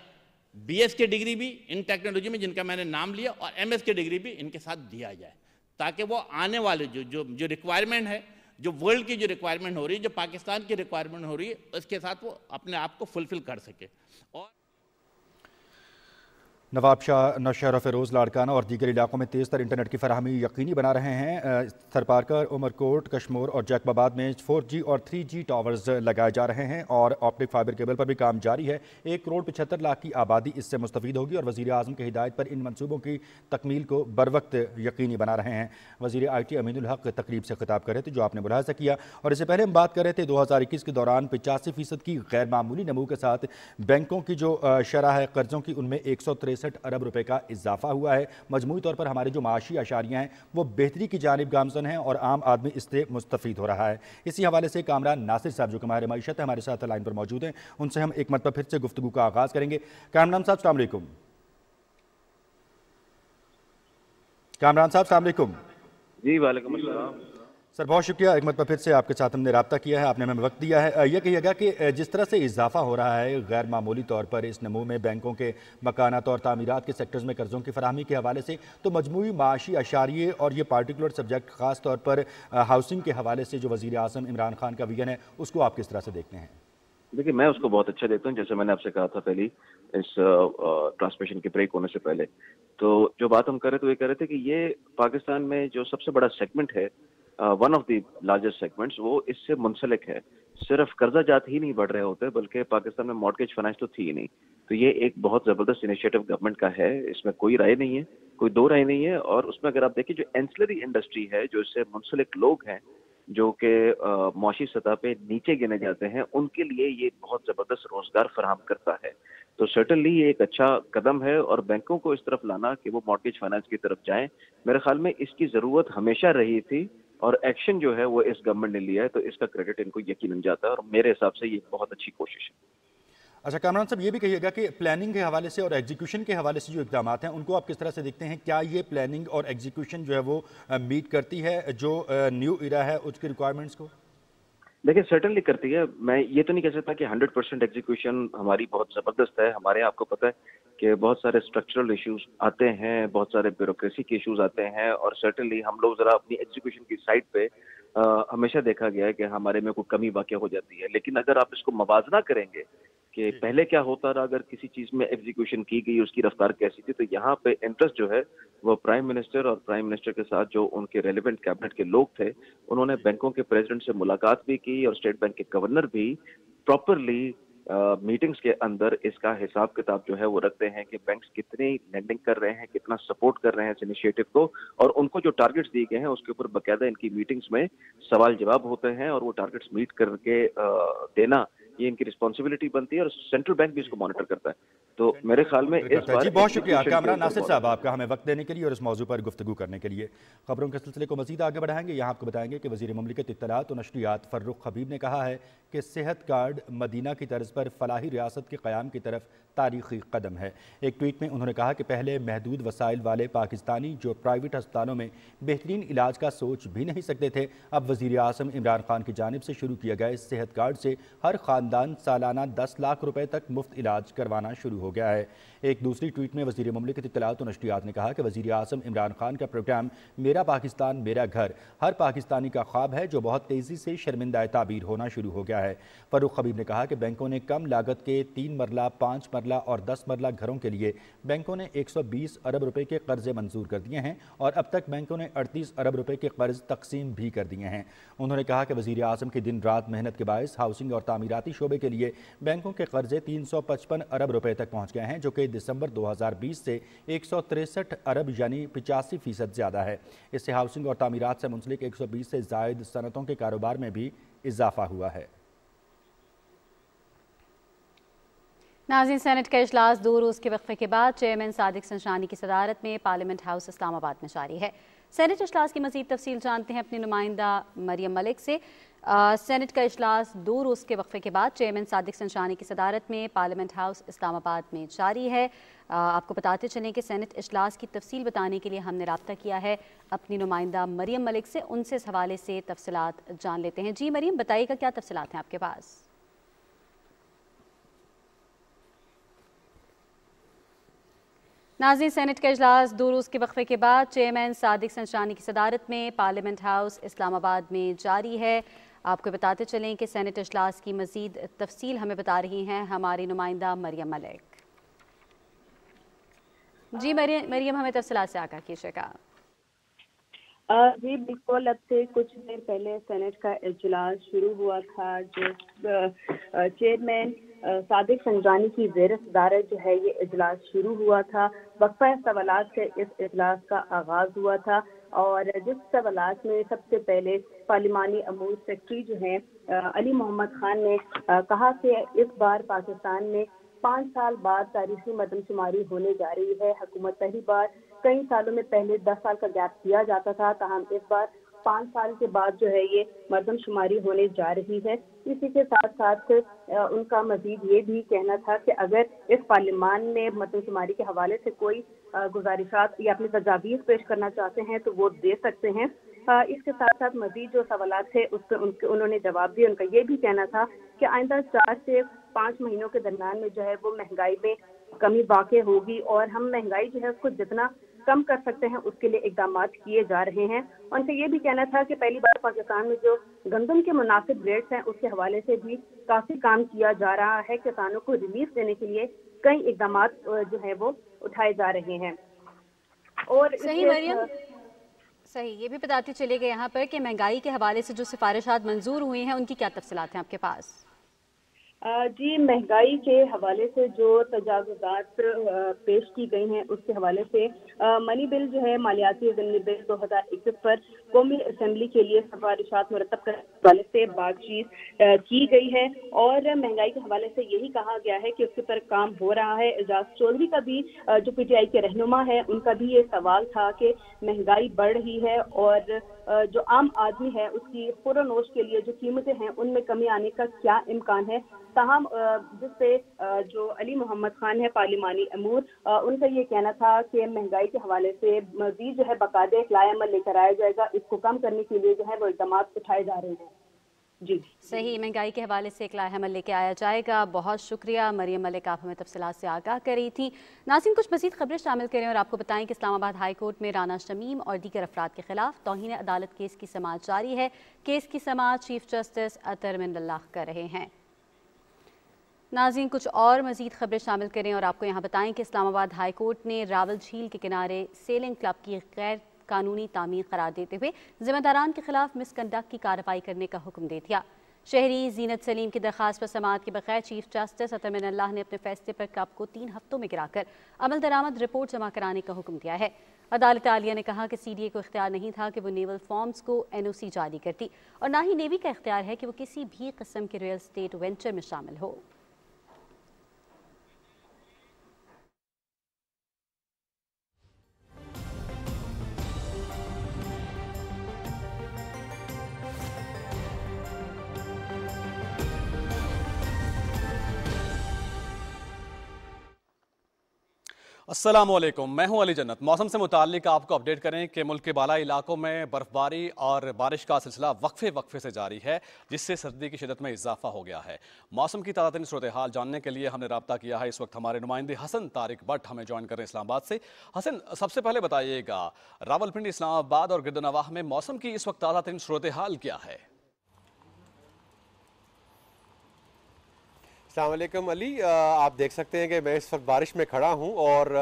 BS की डिग्री भी इन टेक्नोलॉजी में जिनका मैंने नाम लिया और MS की डिग्री भी इनके साथ दिया जाए, ताकि वो आने वाले जो रिक्वायरमेंट है, जो वर्ल्ड की जो रिक्वायरमेंट हो रही है, जो पाकिस्तान की रिक्वायरमेंट हो रही है, उसके साथ वो अपने आप को फुलफिल कर सके। और नवाब शाह, नौशहरा, फिरोज़, लाड़काना और दीगर इलाकों में तेज़ तर इंटरनेट की फराहमी यकीनी बना रहे हैं। थरपारकर, उमरकोट, कश्मोर और जैकबाबाद में 4G और 3G टावर्स लगाए जा रहे हैं और ऑप्टिक फाइबर केबल पर भी काम जारी है। 1,75,00,000 की आबादी इससे मुस्तफ़ीद होगी और वज़ीर आज़म की हिदायत पर इन मनसूबों की तकमील को बर वक्त यकीनी बना रहे हैं। वज़ीर IT अमीनुल हक तकरीब से खिताब कर रहे थे, जो आपने मुलाहिज़ा किया। और इससे पहले हम बात कर रहे थे 2021 के दौरान 85% की गैर मामूली नमू के साथ बैंकों की जो शरह है कर्ज़ों की, उनमें 163 अरब रुपए का इजाफा हुआ है। मजमूई तौर पर हमारे जो माशी अशारियाँ हैं वो बेहतरी की जानिब गामज़न हैं और आम आदमी इससे मुस्तफ़ीद हो रहा है। इसी हवाले से कामरान नासिर साहब जो हमारे मईशत है हमारे साथ लाइन पर मौजूद हैं, उनसे हम एक मरतबा फिर से गुफ्तगू का आगाज़ करेंगे। कामरान साहब अस्सलाम वालेकुम। कामरान साहब अस्सलाम वालेकुम। जी वालेकुम अस्सलाम सर, बहुत शुक्रिया, एक मरतबा फिर से आपके साथ हमने रब्ता किया है, आपने हमें वक्त दिया है। यह कहिएगा कि जिस तरह से इजाफा हो रहा है गैर मामूली तौर पर इस नमू में बैंकों के मकानात और तामीरात के सेक्टर्स में कर्ज़ों की फराहमी के हवाले से, तो मजमूई माशी अशारिये और ये पार्टिकुलर सब्जेक्ट ख़ास तौर पर हाउसिंग के हवाले से जो वज़ीर आज़म इमरान खान का विजन है, उसको आप किस तरह से देखते हैं? देखिए, मैं उसको बहुत अच्छा देखता हूँ। जैसे मैंने आपसे कहा था पहले इस ट्रांसमिशन के ब्रेक होने से पहले, तो जो बात हम कर रहे थे वो ये कह रहे थे कि ये पाकिस्तान में जो सबसे बड़ा सेगमेंट है, one of the largest segments, वो इससे मुंसलिक है। सिर्फ कर्जा जात ही नहीं बढ़ रहे होते, बल्कि पाकिस्तान में मॉर्गेज फाइनेंस तो थी ही नहीं। तो ये एक बहुत ज़बरदस्त इनिशिएटिव गवर्नमेंट का है, इसमें कोई राय नहीं है, कोई दो राय नहीं है। और उसमें अगर आप देखिए जो एंसिलरी इंडस्ट्री है, जो इससे मुंसलिक लोग हैं, जो कि मौशी सतह पे नीचे गिने जाते हैं, उनके लिए ये बहुत ज़बरदस्त रोजगार फराहम करता है। तो सर्टनली ये एक अच्छा कदम है और बैंकों को इस तरफ लाना कि वो मॉर्गेज फाइनेंस की तरफ जाएं, मेरे ख्याल में इसकी ज़रूरत हमेशा रही थी और एक्शन जो है वो इस गवर्नमेंट ने लिया है, तो इसका क्रेडिट इनको यकीनन जाता है और मेरे हिसाब से ये बहुत अच्छी कोशिश है। अच्छा कामरान साहब, ये भी कहिएगा कि प्लानिंग के हवाले से और एग्जीक्यूशन के हवाले से जो इक़दाम हैं उनको आप किस तरह से देखते हैं? क्या ये प्लानिंग और एग्जीक्यूशन जो है वो मीट करती है जो न्यू इरा है उसकी रिक्वायरमेंट्स को? देखिए, सर्टनली करती है। मैं ये तो नहीं कह सकता कि 100% एग्जीक्यूशन हमारी बहुत ज़बरदस्त है। हमारे यहाँ आपको पता है कि बहुत सारे स्ट्रक्चरल इश्यूज आते हैं, बहुत सारे ब्यूरोक्रेसी के इश्यूज आते हैं और सर्टनली हम लोग ज़रा अपनी एग्जीक्यूशन की साइड पे हमेशा देखा गया है कि हमारे में कोई कमी वाक़या हो जाती है। लेकिन अगर आप इसको मवाजना करेंगे कि पहले क्या होता रहा, अगर किसी चीज़ में एग्जीक्यूशन की गई उसकी रफ्तार कैसी थी, तो यहाँ पे इंटरेस्ट जो है वो प्राइम मिनिस्टर और प्राइम मिनिस्टर के साथ जो उनके रेलिवेंट कैबिनेट के लोग थे, उन्होंने बैंकों के प्रेसिडेंट से मुलाकात भी की और स्टेट बैंक के गवर्नर भी प्रॉपरली मीटिंग्स के अंदर इसका हिसाब किताब जो है वो रखते हैं कि बैंक्स कितनी लेंडिंग कर रहे हैं, कितना सपोर्ट कर रहे हैं इस इनिशिएटिव को, और उनको जो टारगेट्स दिए गए हैं उसके ऊपर बाकायदा इनकी मीटिंग्स में सवाल जवाब होते हैं और वो टारगेट्स मीट करके देना ये इनकी रिस्पॉन्सिबिलिटी बनती है और सेंट्रल बैंक भी इसको मॉनिटर करता है। तो मेरे ख्याल में इस बार जी बहुत शुक्रिया कामरान नासिर साहब आपका हमें वक्त देने के लिए और इस मौजू पर गुफ्तगू करने के लिए। खबरों के सिलसिले को मजीद आगे बढ़ाएंगे। यहाँ आपको बताएंगे कि वज़ीर मुमलिकत इत्तलात और नशरियात फर्रुख हबीब ने कहा है कि सेहत कार्ड मदीना की तर्ज पर फलाही रियासत के क़याम की तरफ तारीख़ी कदम है। एक ट्वीट में उन्होंने कहा कि पहले महदूद वसाइल वाले पाकिस्तानी जो प्राइवेट अस्पतालों में बेहतरीन इलाज का सोच भी नहीं सकते थे, अब वज़ीर आज़म इमरान खान की जानिब से शुरू किया गया इस सेहत कार्ड से हर ख़ानदान सालाना 10 लाख रुपए तक मुफ्त इलाज करवाना शुरू हो गया है। एक दूसरी ट्वीट में वज़ीर मुमलिकत इत्तलात व नशरियात ने कहा कि वज़ीर आज़म इमरान खान का प्रोग्राम मेरा पाकिस्तान मेरा घर हर पाकिस्तानी का ख्वाब है, जो बहुत तेज़ी से शर्मिंदा ताबीर होना शुरू हो गया है। फ़ारूक खबीब ने कहा कि बैंकों ने कम लागत के 3 मरला, 5 मरला और 10 मरला घरों के लिए बैंकों ने 120 अरब रुपए के कर्जे मंजूर कर दिए हैं और अब तक बैंकों ने 38 अरब रुपए के कर्ज तकसीम भी कर दिए हैं। उन्होंने कहा कि वज़ीर आज़म की दिन रात मेहनत के बायस हाउसिंग और तामीराती शोबे के लिए बैंकों के कर्जे 355 अरब रुपए तक पहुँच गए हैं, जो कि दिसंबर 2020 से 163 अरब यानी 85% ज़्यादा है। इससे हाउसिंग और तामीरात से मुंसलिक 120 से ज़ायद सनतों के कारोबार में भी इजाफा हुआ है। नाज़रीन, सेनेट का इजलास 2 रोज़ के वक्फे के बाद चेयरमैन सादिक संशानी की सदारत में पार्लियामेंट हाउस इस्लामाबाद में जारी है। सेनेट इजलास की मज़ीद तफसील जानते हैं अपनी नुमाइंदा मरियम मलिक से। सेनेट का इजलास 2 रोज़ के वक्फे के बाद चेयरमैन सादिक संशानी की सदारत में पार्लियामेंट हाउस इस्लामाबाद में जारी है। आपको बताते चलें कि सेनेट इजलास की तफसील बताने के लिए हमने रब्ता किया है अपनी नुमाइंदा मरियम मलिक से। उनसे इस हवाले से तफसीलात जान लेते हैं। जी मरियम, बताइएगा क्या तफसीलात हैं आपके पास? नाज़रीन, सेनेट का इजलास 2 रोज़ के वक्फे के बाद चेयरमैन सादिक संशानी की सदारत में पार्लियामेंट हाउस इस्लामाबाद में जारी है। आपको बताते चलें कि सेनेट इजलास की मज़ीद तफसील हमें बता रही हैं हमारी नुमाइंदा मरियम मलिक। जी मरियम, हमें तफसीलात से आगाह कीजिएगा। जी बिल्कुल, अब से कुछ देर पहले सेनेट का इजलास शुरू हुआ था, जो चेयरमैन सादिक संजानी की ज़ेर सदारत जो है ये इजलास शुरू हुआ था। वक्फा सवालात से इस इजलास का आगाज़ हुआ था और जिस सवालात में सबसे पहले पार्लिमानी अमूर सेक्रेटरी जो हैं अली मोहम्मद खान ने कहा कि इस बार पाकिस्तान में 5 साल बाद तारीखी मरदमशुमारी होने जा रही है। हुकूमत पहली बार कई सालों में पहले 10 साल का गैप दिया जाता था, ताहम इस बार 5 साल के बाद जो है ये मरदमशुमारी होने जा रही है। इसी के साथ साथ उनका मजीद ये भी कहना था कि अगर इस पार्लियामान में मरदमशुमारी के हवाले से कोई गुजारिशात या अपनी तजावीज़ पेश करना चाहते हैं तो वो दे सकते हैं। इसके साथ साथ मजीद जो सवालात थे उसके उन्होंने जवाब दिए। उनका ये भी कहना था कि आइंदा 4 से 5 महीनों के दरमियान में जो है वो महंगाई में कमी वाक़ई होगी और हम महंगाई जो है उसको जितना कम कर सकते हैं उसके लिए इक़दामात किए जा रहे हैं। उनका ये भी कहना था कि पहली बार पाकिस्तान में जो गंदम के मुनासिब रेट्स हैं उसके हवाले से भी काफ़ी काम किया जा रहा है। किसानों को रिलीफ देने के लिए कई इक़दामात जो है वो उठाए जा रहे हैं। और सही मरियम, सही ये भी बताते चले गए यहाँ पर कि महंगाई के हवाले से जो सिफारिशात मंजूर हुई हैं उनकी क्या तफसीलात हैं आपके पास? जी, महंगाई के हवाले से जो तजावुज़ात पेश की गई हैं उसके हवाले से मनी बिल जो है मालियाती ज़मीनी बिल 2021 पर कौमी असम्बली के लिए सिफारिशात मुरतब करने के हवाले से बातचीत की गई है और महंगाई के हवाले से यही कहा गया है कि उसके पर काम हो रहा है। एजाज चौधरी का भी जो PTI के रहनुमा है उनका भी ये सवाल था कि महंगाई बढ़ रही है और जो आम आदमी है उसकी खुरानोश के लिए जो कीमतें हैं उनमें कमी आने का क्या इम्कान है। ताहम जिससे जो अली मोहम्मद खान है पार्लिमानी अमूर, उनका ये कहना था कि महंगाई के हवाले से मजीद जो है बाकायदा एक लाएअमल लेकर आया जाएगा। इसको कम करने के लिए जो है वो इक़दाम उठाए जा रहे हैं। जी सही, महंगाई के हवाले से एक लाएअमल लेके आया जाएगा। बहुत शुक्रिया मरियम मलिक, आप हमें तफसीलात से आगाह कर रही थी। नाज़रीन, कुछ मज़ीद खबरें शामिल करें और आपको बताएं कि इस्लामाबाद हाई कोर्ट में राना शमीम और दीगर अफराद के खिलाफ तौहीन अदालत केस की समाअत जारी है। केस की समाअत चीफ जस्टिस अतर मिनल्लाह कर रहे हैं। नाज़रीन, कुछ और मज़ीद खबरें शामिल करें और आपको यहाँ बताएं कि इस्लामाबाद हाई कोर्ट ने रावल झील के किनारे सेलिंग क्लब की गैर कानूनी तामीर करार देते हुए जिम्मेदारान के खिलाफ मिसकंडक्ट की कार्रवाई करने का हुक्म दे दिया। शहरी जीनत सलीम की दरख्वास्त पर समाअत के बगैर चीफ जस्टिस अतर मिनल्लाह ने अपने फैसले पर क्लब को 3 हफ्तों में गिराकर अमल दरामद रिपोर्ट जमा कराने का हुक्म दिया है। अदालत आलिया ने कहा कि CDA को इख्तियार नहीं था कि वो नेवल फॉर्म्स को NOC जारी करती और ना ही नेवी का इख्तियार है कि वो किसी भी किस्म के रियल स्टेट वेंचर में शामिल हो। अस्सलामुअलैकुम, मैं हूं अली जन्नत। मौसम से मुताल्लिक आपको अपडेट करें कि मुल्क के बालाई इलाकों में बर्फबारी और बारिश का सिलसिला वक्फे से जारी है, जिससे सर्दी की शिदत में इजाफा हो गया है। मौसम की ताज़ा तरीन सूरत हाल जानने के लिए हमने रब्ता किया है। इस वक्त हमारे नुमाइंदे हसन तारिक भट्ट हमें ज्वाइन कर रहे हैं इस्लामाबाद से। हसन, सबसे पहले बताइएगा, रावलपिंडी, इस्लामाबाद और गिरदनवाह में मौसम की इस वक्त ताज़ा तरीन सूरत हाल क्या है? अस्सलाम वालेकुम अली, आप देख सकते हैं कि मैं इस वक्त बारिश में खड़ा हूं और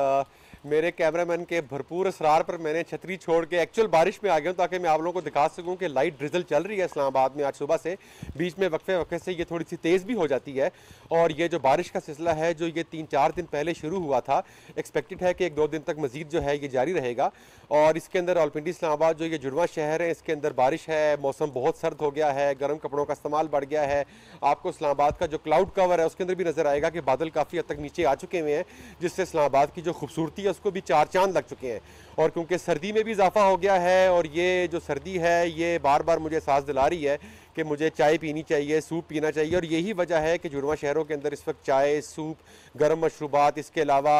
मेरे कैमरामैन के भरपूर असरार पर मैंने छतरी छोड़ के एक्चुअल बारिश में आ गया हूं ताकि मैं आप लोगों को दिखा सकूं कि लाइट ड्रिजल चल रही है इस्लामाबाद में आज सुबह से। बीच में वक्फे से ये थोड़ी सी तेज़ भी हो जाती है और ये जो बारिश का सिलसिला है जो ये 3-4 दिन पहले शुरू हुआ था, एक्सपेक्टेड है कि 1-2 दिन तक मजीद जो है ये जारी रहेगा। और इसके अंदर रावलपिंडी इस्लामाबाद जो ये जुड़वा शहर है, इसके अंदर बारिश है, मौसम बहुत सर्द हो गया है, गर्म कपड़ों का इस्तेमाल बढ़ गया है। आपको इस्लामाबाद का जो क्लाउड कवर है उसके अंदर भी नज़र आएगा कि बादल काफ़ी हद तक नीचे आ चुके हुए हैं, जिससे इस्लामाबाद की जो खूबसूरती है उसको भी 4 चांद लग चुके हैं। और क्योंकि सर्दी में भी इजाफा हो गया है और ये जो सर्दी है ये बार बार मुझे एहसास दिला रही है कि मुझे चाय पीनी चाहिए, सूप पीना चाहिए। और यही वजह है कि जुड़वा शहरों के अंदर इस वक्त चाय, सूप, गर्म मशरूबात, इसके अलावा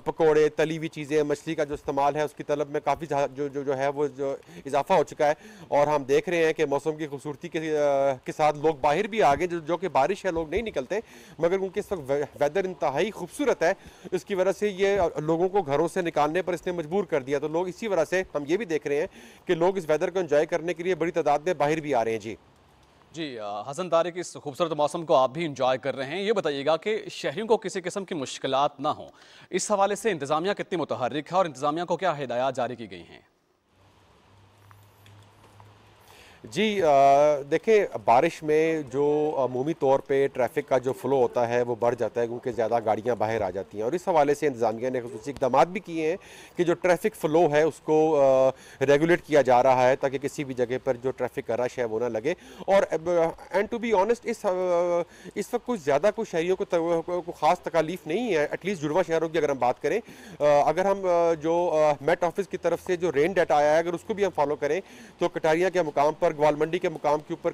पकोड़े, तली हुई चीज़ें, मछली का जो इस्तेमाल है उसकी तलब में काफ़ी जो है वो जो इजाफा हो चुका है। और हम देख रहे हैं कि मौसम की खूबसूरती के साथ लोग बाहर भी आ गए, जो कि बारिश है लोग नहीं निकलते, मगर क्योंकि इस वक्त वेदर इंतहाई खूबसूरत है इसकी वजह से ये लोगों को घरों से निकालने पर इसने मजबूर कर दिया। तो लोग इसी वजह से हम ये भी देख रहे हैं कि लोग इस वेदर को एंजॉय करने के लिए बड़ी तादाद में बाहर भी आ रहे हैं। जी हसन तारिक, इस खूबसूरत मौसम को आप भी इंजॉय कर रहे हैं। ये बताइएगा कि शहरियों को किसी किस्म की मुश्किलात ना हो, इस हवाले से इंतज़ामिया कितनी मुतहर्रिक है और इंतज़ामिया को क्या हिदायत जारी की गई हैं? जी देखें, बारिश में जो अमूमी तौर पे ट्रैफिक का जो फ़्लो होता है वो बढ़ जाता है क्योंकि ज़्यादा गाड़ियां बाहर आ जाती हैं। और इस हवाले से इंतज़ामिया ने खुसूसी इक़दाम भी किए हैं कि जो ट्रैफिक फ़्लो है उसको रेगुलेट किया जा रहा है ताकि किसी भी जगह पर जो ट्रैफिक का रश है वो ना लगे। और एंड टू बी ऑनेस्ट इस वक्त कुछ ज़्यादा कुछ शहरियों को ख़ास तकालीफ नहीं है, एटलीस्ट जुड़वा शहरों की अगर हम बात करें। अगर हम जो मेट ऑफिस की तरफ से जो रेन डाटा आया है अगर उसको भी हम फॉलो करें तो कटारिया के मुकाम पर, ग्वाल मंडी के मुकाम के ऊपर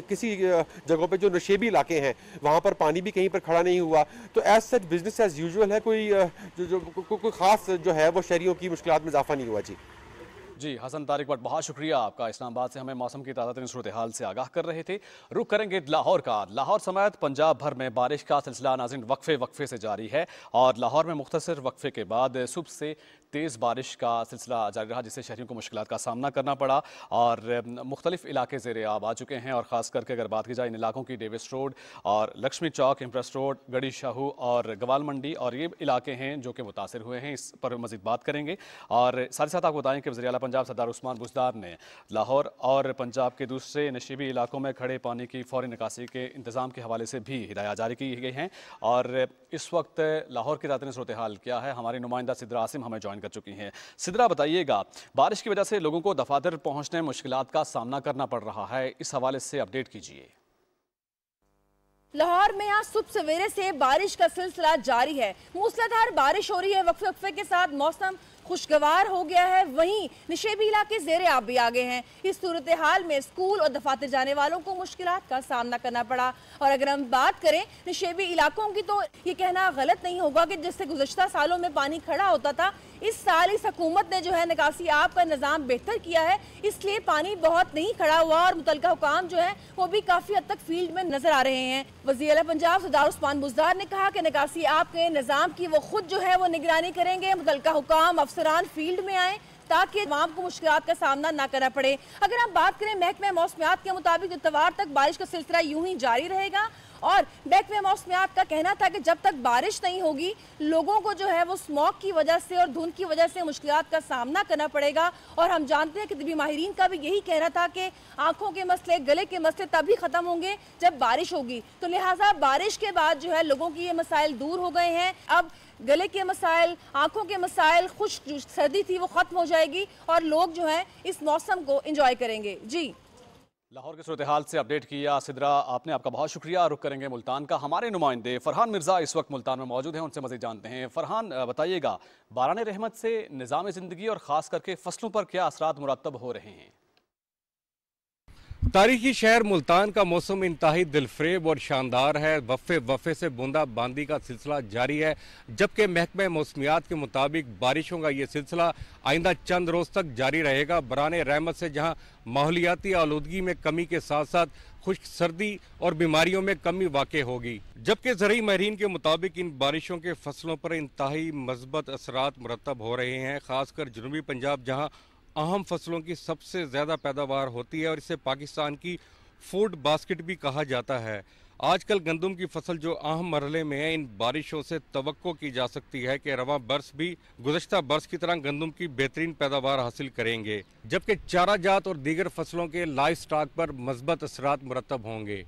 किसी जगहों पे जो नशेबी इलाके हैं वहां पर पानी भी कहीं पर खड़ा नहीं हुआ। तो as such business as usual है, कोई खास जो है वो शहरियों की मुश्किलात में इजाफा नहीं हुआ। जी हसन तारिक भट्ट, बहुत शुक्रिया आपका। इस्लामाबाद से हमें मौसम की ताज़ा तरीन सूरत हाल से आगाह कर रहे थे। रुख करेंगे लाहौर का। लाहौर समेत पंजाब भर में बारिश का सिलसिला नाज़रीन वक्फे से जारी है और लाहौर में मुख्तसर वक्फे के बाद सुबह से तेज़ बारिश का सिलसिला जारी रहा, जिससे शहरियों को मुश्किलात का सामना करना पड़ा और मुख्तलिफ इलाके ज़ेरे आब आ चुके हैं। और ख़ास करके अगर बात की जाए इन इलाकों की, डेविस रोड और लक्ष्मी चौक, इम्प्रेस रोड, गढ़ी शाहू और गवाल मंडी और ये इलाके हैं जो कि मुतासिर हुए हैं। इस पर मज़ीद बात करेंगे और साथ ही साथ आपको बताएं कि वज़ीर आला पंजाब सरदार उस्मान बुज़दार ने लाहौर और पंजाब के दूसरे नशीबी इलाकों में खड़े पानी की फौरी निकासी के इंतज़ाम के हवाले से भी हिदायत जारी की गई हैं। और इस वक्त लाहौर की ताज़ा सूरत हाल क्या है, हमारी नुमाइंदा सिद्रा आसिम हमें ज्वाइन कर चुकी हैं। सिद्रा, बताइएगा, बारिश की वजह से लोगों को दफातर पहुंचने में मुश्किलात का सामना करना पड़ रहा है, इस हवाले से अपडेट कीजिए। लाहौर में आज सुबह सवेरे से बारिश का सिलसिला जारी है। मूसलाधार बारिश हो रही है, वक्फे के साथ मौसम खुशगवार हो गया है। वहीं निशेबी इलाके ज़ेरे आब भी आ गए हैं। इस सूरत हाल में स्कूल और दफातर जाने वालों को मुश्किलात का सामना करना पड़ा। और अगर हम बात करें निशेबी इलाकों की तो ये कहना गलत नहीं होगा कि जिससे गुज़श्ता सालों में पानी खड़ा होता था, इस साल इस हुकूमत ने जो है निकासी आब का निज़ाम बेहतर किया है, इसलिए पानी बहुत नहीं खड़ा हुआ और मुतलका हुकाम जो है वो भी काफ़ी हद तक फील्ड में नजर आ रहे हैं। वज़ीर आला पंजाब सरदार उस्मान बुज़दार ने कहा कि निकासी आब के निज़ाम की वो खुद जो है वो निगरानी करेंगे। मुतलका हुकाम अफसरान फील्ड में आए ताकि अवाम को मुश्किलात का सामना ना करना पड़े। अगर हम बात करें महकमा मौसमियात के मुताबिक इतवार तक बारिश का सिलसिला यूं ही जारी रहेगा और महकमा मौसमियात का कहना था कि जब तक बारिश नहीं होगी लोगों को जो है वो स्मॉग की वजह से और धुंध की वजह से मुश्किलात का सामना करना पड़ेगा। और हम जानते हैं कि तिब्बी माहिरीन का भी यही कहना था कि आंखों के मसले, गले के मसले तभी ख़त्म होंगे जब बारिश होगी। तो लिहाजा बारिश के बाद जो है लोगों की ये मसाइल दूर हो गए हैं। अब गले के मसाइल, आंखों के मसाइल, खुश्क जो सर्दी थी वो ख़त्म हो जाएगी और लोग जो है इस मौसम को एंजॉय करेंगे। जी, लाहौर के सूरत हाल से अपडेट किया सिद्रा आपने, आपका बहुत शुक्रिया। रुख करेंगे मुल्तान का। हमारे नुमाइंदे फरहान मिर्ज़ा इस वक्त मुल्तान में मौजूद हैं, उनसे मज़ीद जानते हैं। फरहान, बताइएगा, बारान रहमत से निज़ाम ज़िंदगी और ख़ास करके फसलों पर क्या असरात मुरतब हो रहे हैं? तारीखी शहर मुल्तान का मौसम इंतहाई दिलफरेब और शानदार है। वफ़े वफ़े से बूंदा बांदी का सिलसिला जारी है, जबकि महकमे मौसमियात के मुताबिक बारिशों का ये सिलसिला आइंदा चंद रोज़ तक जारी रहेगा। बराने रहमत से जहां माहौलियाती आलूदगी में कमी के साथ साथ खुश्क सर्दी और बीमारियों में कमी वाक़ होगी, जबकि ज़रई माहिरीन के मुताबिक इन बारिशों के फसलों पर इंतहाई मज़बत असरात मुरतब हो रहे हैं। ख़ासकर जनूबी पंजाब जहाँ अहम फसलों की सबसे ज़्यादा पैदावार होती है और इसे पाकिस्तान की फूड बास्केट भी कहा जाता है। आजकल गंदम की फसल जो अहम मरहले में है, इन बारिशों से तवक्को की जा सकती है कि रवां बरस भी गुज़श्ता बरस की तरह गंदम की बेहतरीन पैदावार हासिल करेंगे, जबकि चारा जात और दीगर फसलों के लाइव स्टॉक पर मज़बत असरात मुरतब होंगे।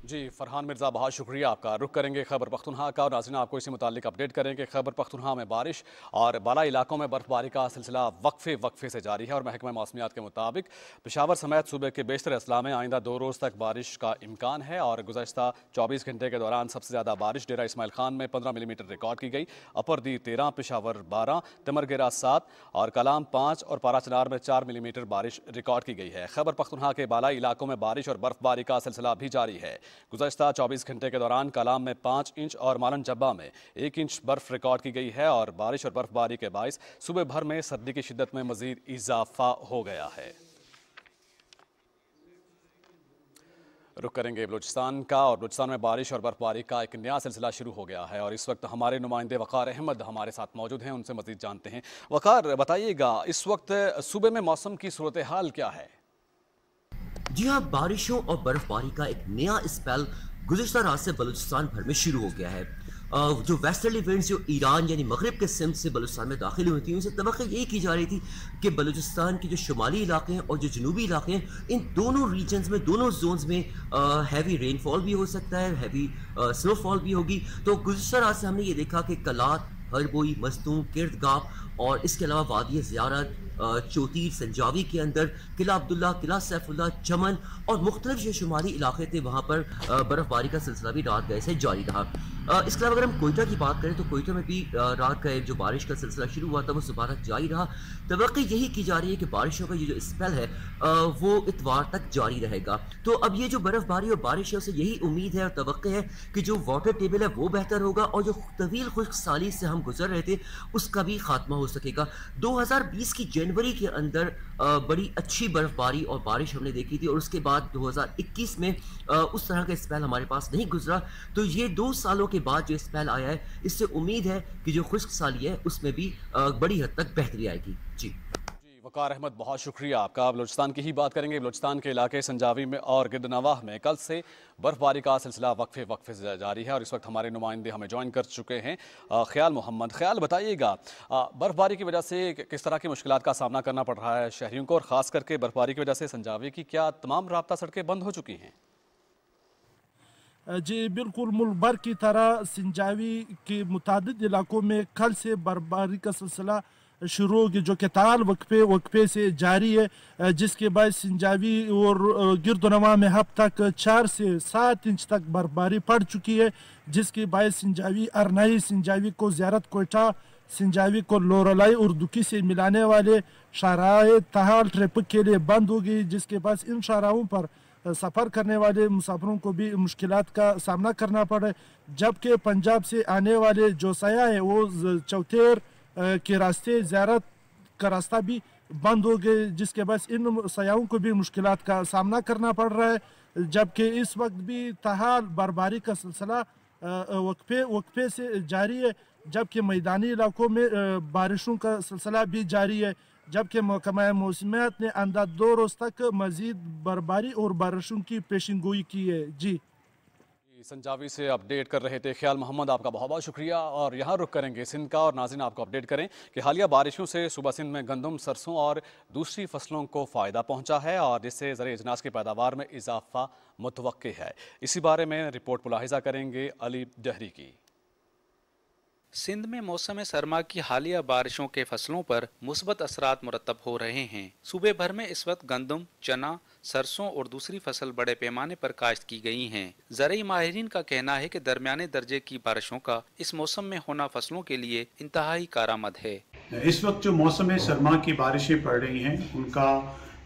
जी फरहान मिर्ज़ा, बहुत शुक्रिया आपका। रुख करेंगे खैबर पख्तूनख्वा का और नाज़रीन आपको इसी मुतालिक अपडेट करेंगे। खैबर पख्तूनख्वा में बारिश और बाला इलाकों में बर्फबारी का सिलसिला वक्फे से जारी है और महकमा मौसमियात के मुताबिक पेशावर समेत सूबे के बेशतर अजला में आइंदा 2 रोज़ तक बारिश का इम्कान है और गुज़श्ता 24 घंटे के दौरान सबसे ज़्यादा बारिश डेरा इस्माइल खान में 15 मिलीमीटर रिकॉर्ड की गई। अपर दी 13, पेशावर 12, तिमरगेरा 7 और कलाम 5 और पारा चनार में 4 मिलीमीटर बारिश रिकॉर्ड की गई है। खैबर पख्तूनख्वा के बालाई इलाकों में बारिश और बर्फबारी का सिलसिला भी जारी है। गुज़श्ता 24 घंटे के दौरान कलाम में 5 इंच और मालन जब्बा में 1 इंच बर्फ रिकॉर्ड की गई है और बारिश और बर्फबारी के बायस सूबे भर में सर्दी की शिद्दत में मजीद इजाफा हो गया है। रुख करेंगे बलूचिस्तान का और बलूचिस्तान में बारिश और बर्फबारी का एक नया सिलसिला शुरू हो गया है और इस वक्त हमारे नुमाइंदे वक़ार अहमद हमारे साथ मौजूद हैं, उनसे मजीद जानते हैं। वक़ार, बताइएगा इस वक्त सूबे में मौसम की सूरत हाल क्या है? जी हाँ, बारिशों और बर्फबारी का एक नया स्पेल गुज़श्ता रात से बलूचिस्तान भर में शुरू हो गया है। जो वेस्टर्ली विंड्स जो ईरान यानी मगरिब के सिमत से बलूचिस्तान में दाखिल हुई थी, उनसे तवक्को यही की जा रही थी कि बलूचिस्तान के जो शुमाली इलाके हैं और जो जनूबी इलाके हैं, इन दोनों रीजन्स में, दोनों जोन्स में हैवी रेनफॉल भी हो सकता है, हैवी स्नोफॉल भी होगी। तो गुज़श्ता रात से हमने ये देखा कि कलात, हरबोई, मस्तूम, किर्दगाह और इसके अलावा वादी ज़ियारत, चौतीर, संजावी के अंदर किला अब्दुल्ला, किला सैफुल्ला, चमन और मुख्तलिफ जो शुमाली इलाके थे वहाँ पर बर्फबारी का सिलसिला भी रात गए से जारी रहा। इसके अलावा अगर हम कोयटा की बात करें तो कोयटा में भी रात का जो बारिश का सिलसिला शुरू हुआ था वो सुबह तक जारी रहा। तवक्को यही की जा रही है कि बारिशों का ये जो स्पेल है वो इतवार तक जारी रहेगा। तो अब ये जो बर्फबारी और बारिश है, उसे यही उम्मीद है और तवक्को है कि जो वाटर टेबल है वो बेहतर होगा और जो तवील खुश्क साली से हम गुजर रहे थे उसका भी खात्मा हो सकेगा। 2020 की जनवरी के अंदर बड़ी अच्छी बर्फबारी और बारिश हमने देखी थी और उसके बाद 2021 में उस तरह का स्पेल हमारे पास नहीं गुजरा। तो ये 2 सालों के बाद जो स्पेल आया है, इससे उम्मीद है कि जो खुश्क साली है उसमें भी बड़ी हद तक बेहतरी आएगी। जी वक़ार अहमद, बहुत शुक्रिया आपका। बलूचिस्तान की ही बात करेंगे। बलूचिस्तान के इलाके संजावी में और गिरदनवाह में कल से बर्फबारी का सिलसिला वक्फे से जारी है और इस वक्त हमारे नुमाइंदे हमें ज्वाइन कर चुके हैं। ख्याल मोहम्मद, ख्याल बताइएगा बर्फबारी की वजह से किस तरह की मुश्किलात का सामना करना पड़ रहा है शहरियों को और ख़ास करके बर्फबारी की वजह से संजावी की क्या तमाम राब्ता सड़कें बंद हो चुकी हैं? जी बिल्कुल, मुल्क भर की तरह संजावी के मुतादिद इलाकों में कल से बर्फबारी का सिलसिला शुरू होगी जो कि ताल वक्फे से जारी है, जिसके बाद संजावी और गिरदनवा में अब तक 4 से 7 इंच तक बर्फबारी पड़ चुकी है, जिसके बाद संजावी अरनाई, संजावी को ज़ियारत कोयटा, संजावी को लोरलाई और दुकी से मिलाने वाले शाहराह तहाल ट्रैफिक के लिए बंद हो गई, जिसके बाद इन शाहराहों पर सफ़र करने वाले मुसाफिरों को भी मुश्किलात का सामना करना पड़े। जबकि पंजाब से आने वाले जो सयाह है वो चौथेर के रास्ते ज़ियारत का रास्ता भी बंद हो गए, जिसके बाद इन सयाहों को भी मुश्किलात का सामना करना पड़ रहा है। जबकि इस वक्त भी तहाल बर्फबारी का सिलसिला वक्फे से जारी है, जबकि मैदानी इलाकों में बारिशों का सिलसिला भी जारी है। जबकि महकमा मौसमियात ने आइंदा 2 रोज़ तक मज़ीद बर्फबारी और बारिशों की पेशिनगोई की है। जी संजावी से अपडेट कर रहे थे ख्याल मोहम्मद, आपका बहुत बहुत शुक्रिया। और यहाँ रुक करेंगे सिंध का और नाज़रीन आपको अपडेट करें कि हालिया बारिशों से सूबा सिंध में गंदम, सरसों और दूसरी फसलों को फ़ायदा पहुँचा है और जिससे ज़र अजनास की पैदावार में इजाफा मुतवक्के है। इसी बारे में रिपोर्ट मुलाहिजा करेंगे अली डहरी की। सिंध में मौसम सरमा की हालिया बारिशों के फसलों पर मुस्बत असरात मुरतब हो रहे हैं। सूबे भर में इस वक्त गंदम, चना, सरसों और दूसरी फसल बड़े पैमाने पर काश्त की गई हैं। ज़रई माहिरीन का कहना है कि दरमियाने दर्जे की बारिशों का इस मौसम में होना फसलों के लिए इंतहाई कारआमद है। इस वक्त जो मौसम सरमा की बारिशें पड़ रही हैं उनका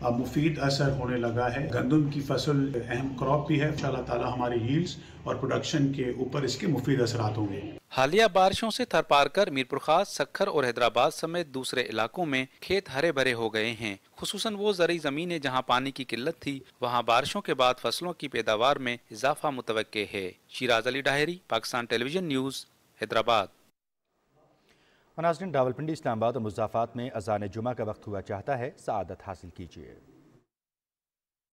मुफीद असर होने लगा है। गंदम की फसल अहम क्रॉप भी है। अल्लाह ताला हमारी यील्ड्स और प्रोडक्शन के ऊपर इसके मुफीद असरात होंगे। हालिया बारिशों से थरपार कर मीरपुर खास, सक्खर और हैदराबाद समेत दूसरे इलाकों में खेत हरे भरे हो गए हैं। खुसूसन वो ज़रूरी ज़मीनें जहां पानी की किल्लत थी, वहां बारिशों के बाद फसलों की पैदावार में इजाफा मुतवक्के है। Siraj Ali diary, Pakistan television news, Hyderabad. नाज़रीन, रावलपिंडी, इस्लामाबाद और मुज़ाफ़ात में अज़ान जुमा का वक्त हुआ चाहता है, सआदत हासिल कीजिए।